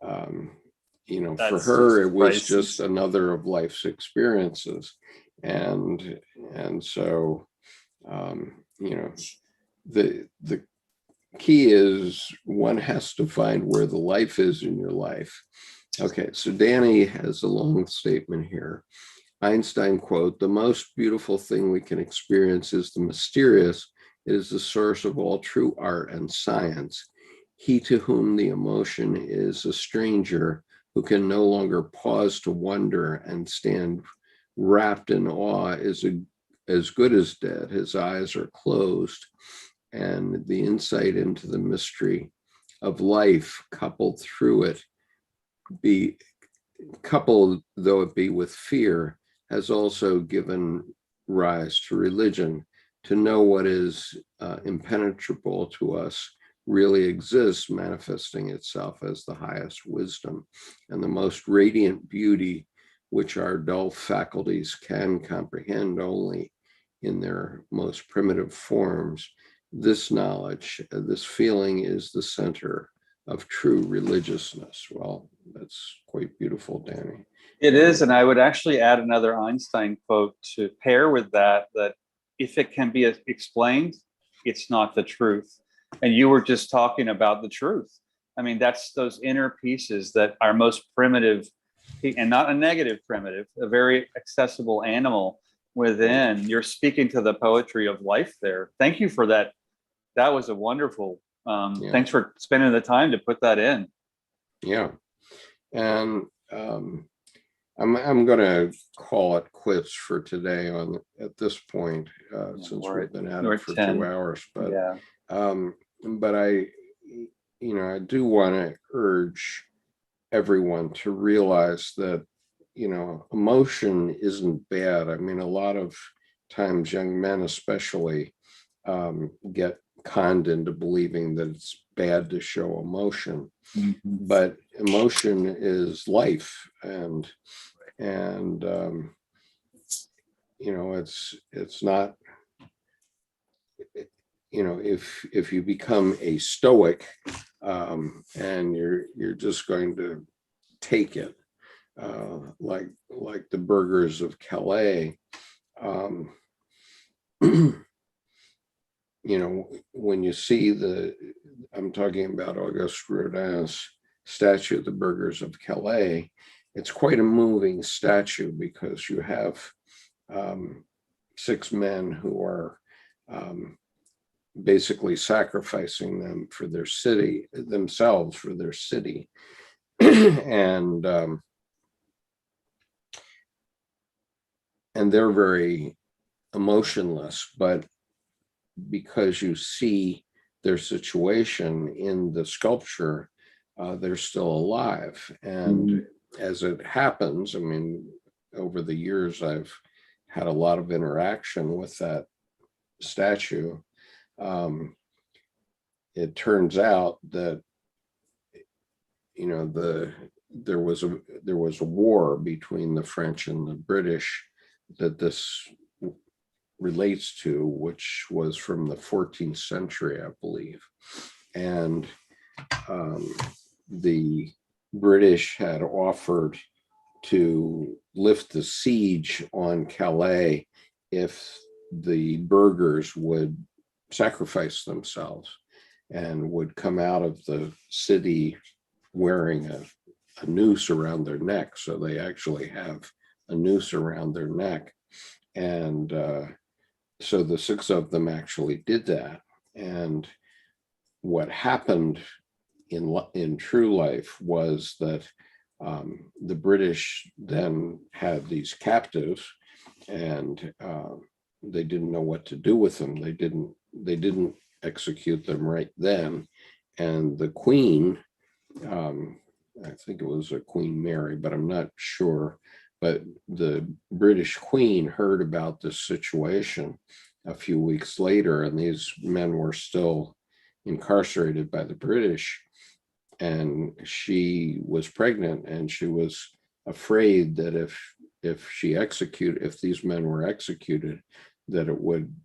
for her, it was just another of life's experiences. And so, the key is one has to find where the life is in your life. Okay, so Danny has a long statement here. Einstein quote, "The most beautiful thing we can experience is the mysterious. It is the source of all true art and science. He to whom the emotion is a stranger, who can no longer pause to wonder and stand wrapped in awe, is as good as dead. His eyes are closed, and the insight into the mystery of life, coupled though it be with fear, has also given rise to religion. To know what is impenetrable to us really exists, manifesting itself as the highest wisdom and the most radiant beauty, which our dull faculties can comprehend only in their most primitive forms. This knowledge, this feeling is the center of true religiousness." Well, that's quite beautiful, Danny.
It is. And I would actually add another Einstein quote to pair with that if it can be explained, it's not the truth. And you were just talking about the truth. I mean, that's those inner pieces that are most primitive, and not a negative primitive, a very accessible animal within. You're speaking to the poetry of life there. Thank you for that. That was a wonderful, thanks for spending the time to put that in.
Yeah. And I'm going to call it quits for today at this point, since we've been at it for 2 hours. But but I do want to urge everyone to realize that emotion isn't bad. I mean, a lot of times young men especially get conned into believing that it's bad to show emotion. But emotion is life, and it's not, if you become a stoic and you're just going to take it, like the burghers of Calais. Um, when you see I'm talking about Auguste Rodin's statue, The Burghers of Calais, it's quite a moving statue because you have 6 men who are basically sacrificing themselves for their city. and they're very emotionless, but because you see their situation in the sculpture, they're still alive. And as it happens, I mean, over the years, I've had a lot of interaction with that statue. It turns out that, there was a war between the French and the British that this relates to, which was from the 14th century, I believe. And the British had offered to lift the siege on Calais if the burghers would sacrifice themselves and would come out of the city wearing a noose around their neck. So they actually have a noose around their neck. And so the 6 of them actually did that. And what happened in true life was that the British then had these captives, and they didn't know what to do with them. They didn't execute them right then. And the Queen, I think it was a Queen Mary, but I'm not sure. But the British Queen heard about this situation a few weeks later, and these men were still incarcerated by the British. And she was pregnant, and she was afraid that if these men were executed, that it would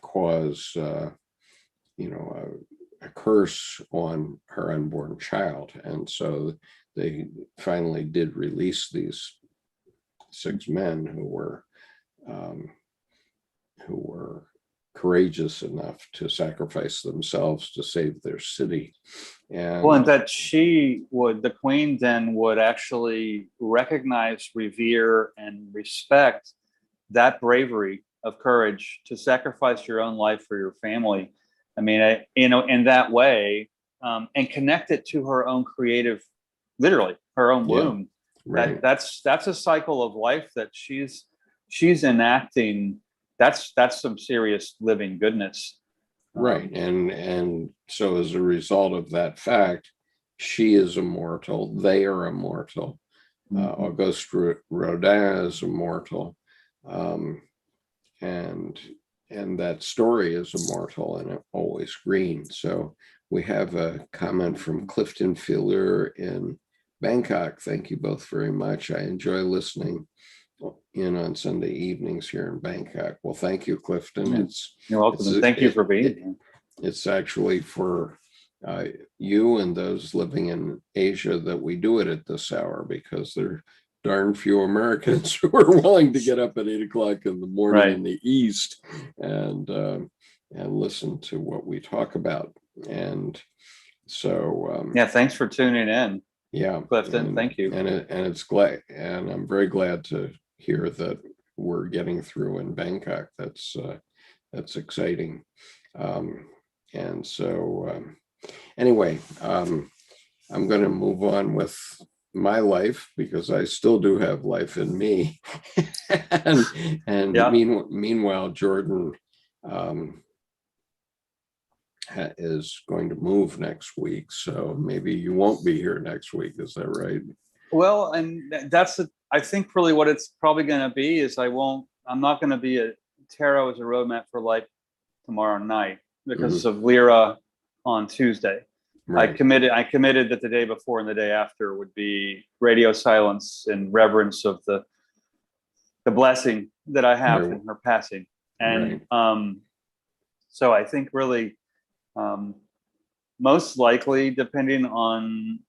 cause, a curse on her unborn child. And so they finally did release these 6 men who were courageous enough to sacrifice themselves to save their city.
And that the Queen then would actually recognize, revere, and respect that bravery of courage to sacrifice your own life for your family. I mean, in that way, and connect it to her own creative, literally her own womb. Right. That's a cycle of life that she's enacting. That's some serious living goodness.
Right. And so as a result of that fact, she is immortal. They are immortal. Auguste Rodin is immortal. And that story is immortal and always green. So we have a comment from Clifton Filler in Bangkok. Thank you both very much. I enjoy listening in on Sunday evenings here in Bangkok. Well, thank you, Clifton.
You're welcome. Thank you for being here.
It's actually for you and those living in Asia that we do it at this hour, because there are darn few Americans who are willing to get up at 8 o'clock in the morning in the East and listen to what we talk about. And so
thanks for tuning in.
Yeah,
Clifton, thank you.
And I'm very glad to hear that we're getting through in Bangkok. That's exciting. And so anyway, I'm going to move on with my life, because I still do have life in me. Meanwhile, Jordan is going to move next week, so maybe you won't be here next week. Is that right?
Well, and I think really what it's probably going to be is I'm not going to be at tarot as a roadmap for life tomorrow night because of Lyra on Tuesday. Right. I committed that the day before and the day after would be radio silence in reverence of the blessing that I have in her passing. And so I think really most likely, depending on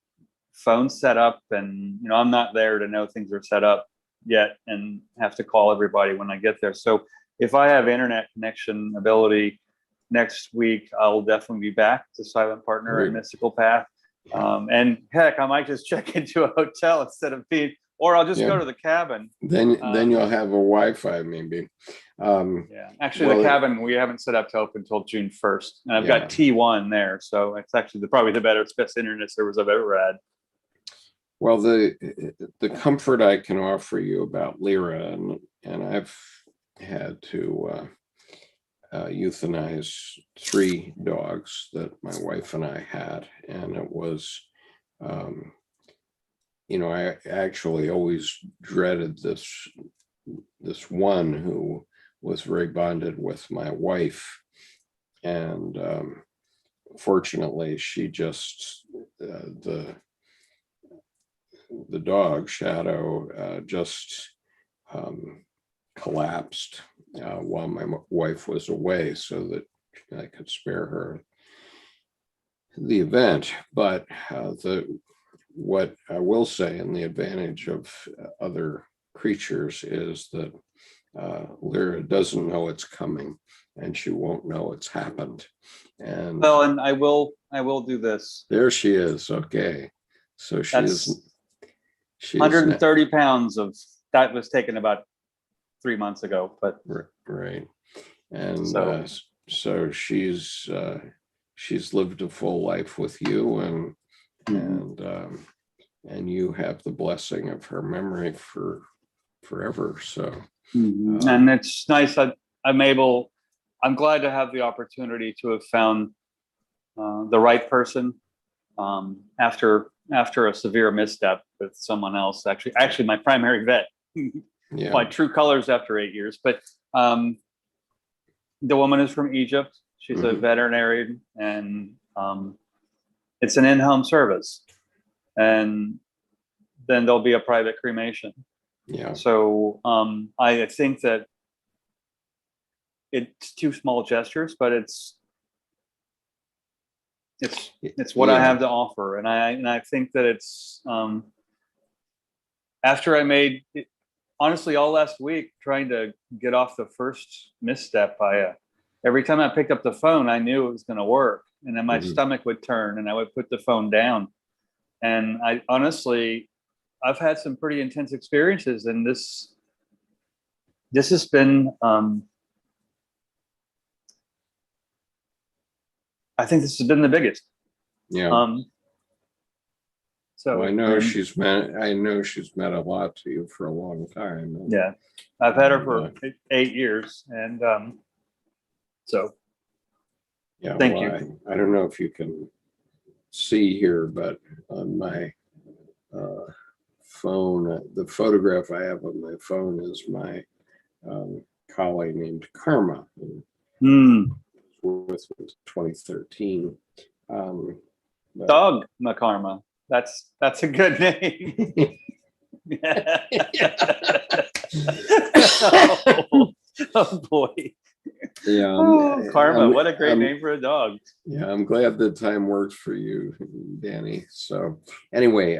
phone set up, and I'm not there to know things are set up yet and have to call everybody when I get there. So if I have internet connection ability next week, I'll definitely be back to Silent Partner and Mystical Path. And heck, I might just check into a hotel instead of being, or I'll just go to the cabin.
Then you'll have a Wi-Fi maybe.
Actually, the cabin we haven't set up to open until June 1st, and I've got T1 there, so it's actually probably the best internet service I've ever had.
Well, the comfort I can offer you about Lyra, and I've had to euthanize 3 dogs that my wife and I had, and it was, I actually always dreaded this one who was very bonded with my wife, and fortunately, she just the dog Shadow just collapsed while my wife was away, so that I could spare her the event. But what I will say, and the advantage of other creatures, is that Lyra doesn't know it's coming, and she won't know it's happened. And
I will do this.
There she is. Okay, so she's
130 pounds of that was taken about 3 months ago, but
right, and so she's lived a full life with you, and you have the blessing of her memory for forever. So
and it's nice. I'm glad to have the opportunity to have found the right person after a severe misstep with someone else. Actually my primary vet. My true colors after 8 years. But the woman is from Egypt. She's a veterinarian, and it's an in-home service. And then there'll be a private cremation.
Yeah.
So I think that it's 2 small gestures, but it's what I have to offer. And I think that it's after I made it, honestly, all last week trying to get off the first misstep, every time I picked up the phone, I knew it was going to work, and then my stomach would turn, and I would put the phone down. And I've had some pretty intense experiences, and this has been, I think this has been the biggest.
Yeah.
So
I know she's meant a lot to you for a long time.
Yeah, I've had her for 8 years, and so thank you.
I don't know if you can see here, but on my phone, the photograph I have on my phone is my collie named Karma, who was with 2013.
Dog Karma. That's a good name. Oh boy.
Yeah.
Karma. What a great name for a dog.
Yeah, I'm glad the time works for you, Danny. So anyway,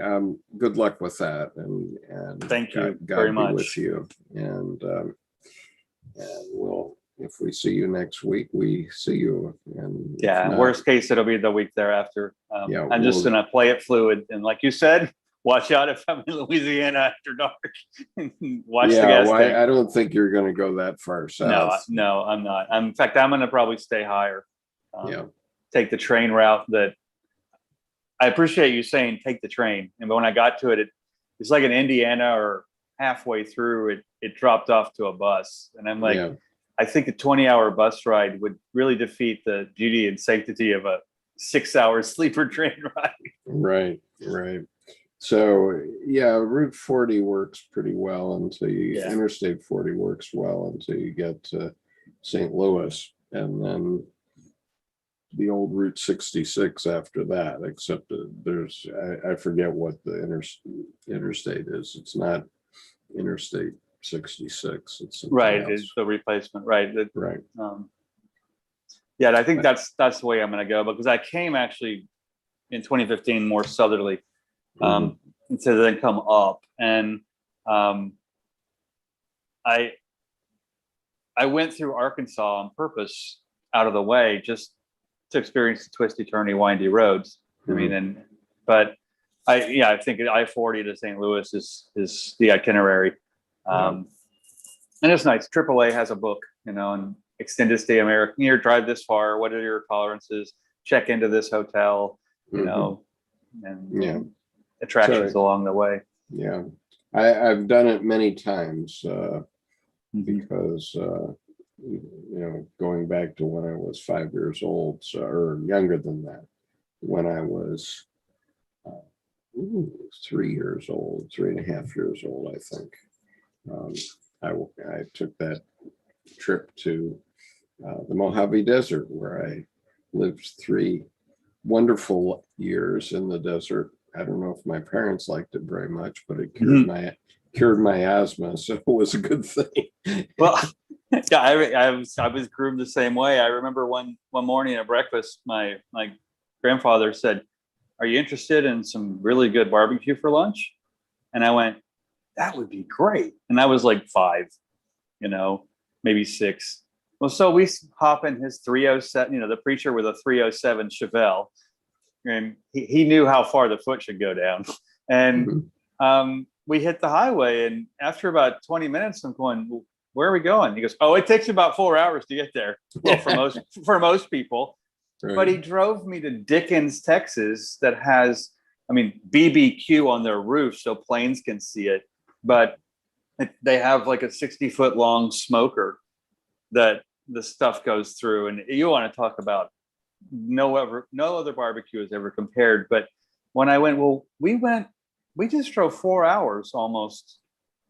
good luck with that, and
thank you
God
very
be
much
with you. And we'll, if we see you next week, we see you. And
worst case, it'll be the week thereafter. I'm just gonna play it fluid, and like you said, watch out if I'm in Louisiana after dark. Watch the gas tank.
I don't think you're going to go that far south.
No, I'm not. In fact, I'm going to probably stay higher. Take the train route. That I appreciate you saying take the train. And when I got to it, it's like in Indiana, or halfway through it dropped off to a bus, and I'm like, I think a 20-hour bus ride would really defeat the beauty and sanctity of a 6-hour sleeper train ride.
Right. So Route 40 works pretty well until Interstate 40 works well until you get to St. Louis, and then the old Route 66 after that, except there's I forget what the interstate is. It's not Interstate 66. It's
it's the replacement. Right.
Right.
I think that's the way I'm going to go, because I came actually in 2015 more southerly. and to then come up. And I went through Arkansas on purpose, out of the way, just to experience the twisty, turny, windy roads. I mean, but I think I-40 to St. Louis is the itinerary. And it's nice. AAA has a book, and extended stay American. Here, drive this far. What are your tolerances? Check into this hotel, and attractions along the way.
Yeah, I've done it many times because going back to when I was 5 years old, or younger than that, when I was 3 years old, 3.5 years old, I think. I took that trip to the Mojave Desert, where I lived 3 wonderful years in the desert. I don't know if my parents liked it very much, but it cured my asthma, so it was a good thing.
Well, yeah, I was groomed the same way. I remember one morning at breakfast, my grandfather said, "Are you interested in some really good barbecue for lunch?" And I went, "That would be great." And I was like 5, maybe 6. Well, so we hop in his 307, the preacher with a 307 Chevelle, and he knew how far the foot should go down. And we hit the highway, and after about 20 minutes, I'm going, "Well, where are we going?" He goes, "Oh, it takes about 4 hours to get there." Well, for most people. Right. But he drove me to Dickens, Texas, that has, BBQ on their roof so planes can see it. But they have like a 60-foot long smoker that the stuff goes through. And you want to talk about no other barbecue has ever compared. But when I went, we just drove 4 hours almost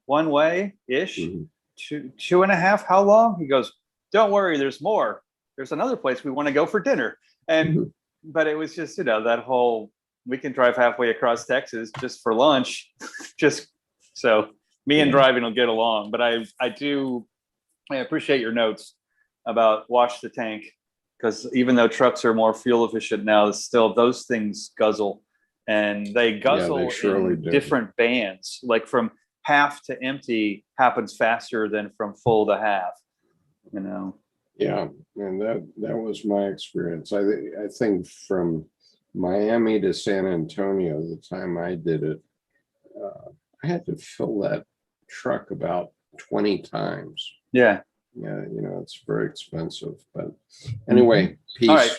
one way ish, 2.5. How long? He goes, "Don't worry, there's more. There's another place we want to go for dinner." And but it was just, that whole, we can drive halfway across Texas just for lunch. Just so me and driving will get along. But I appreciate your notes about wash the tank, because even though trucks are more fuel efficient now, still those things guzzle, and they guzzle in different bands. Like from half to empty happens faster than from full to half,
Yeah, and that was my experience. I think from Miami to San Antonio, the time I did it, I had to fill that truck about 20 times.
Yeah.
Yeah, it's very expensive. But anyway, peace.
All right.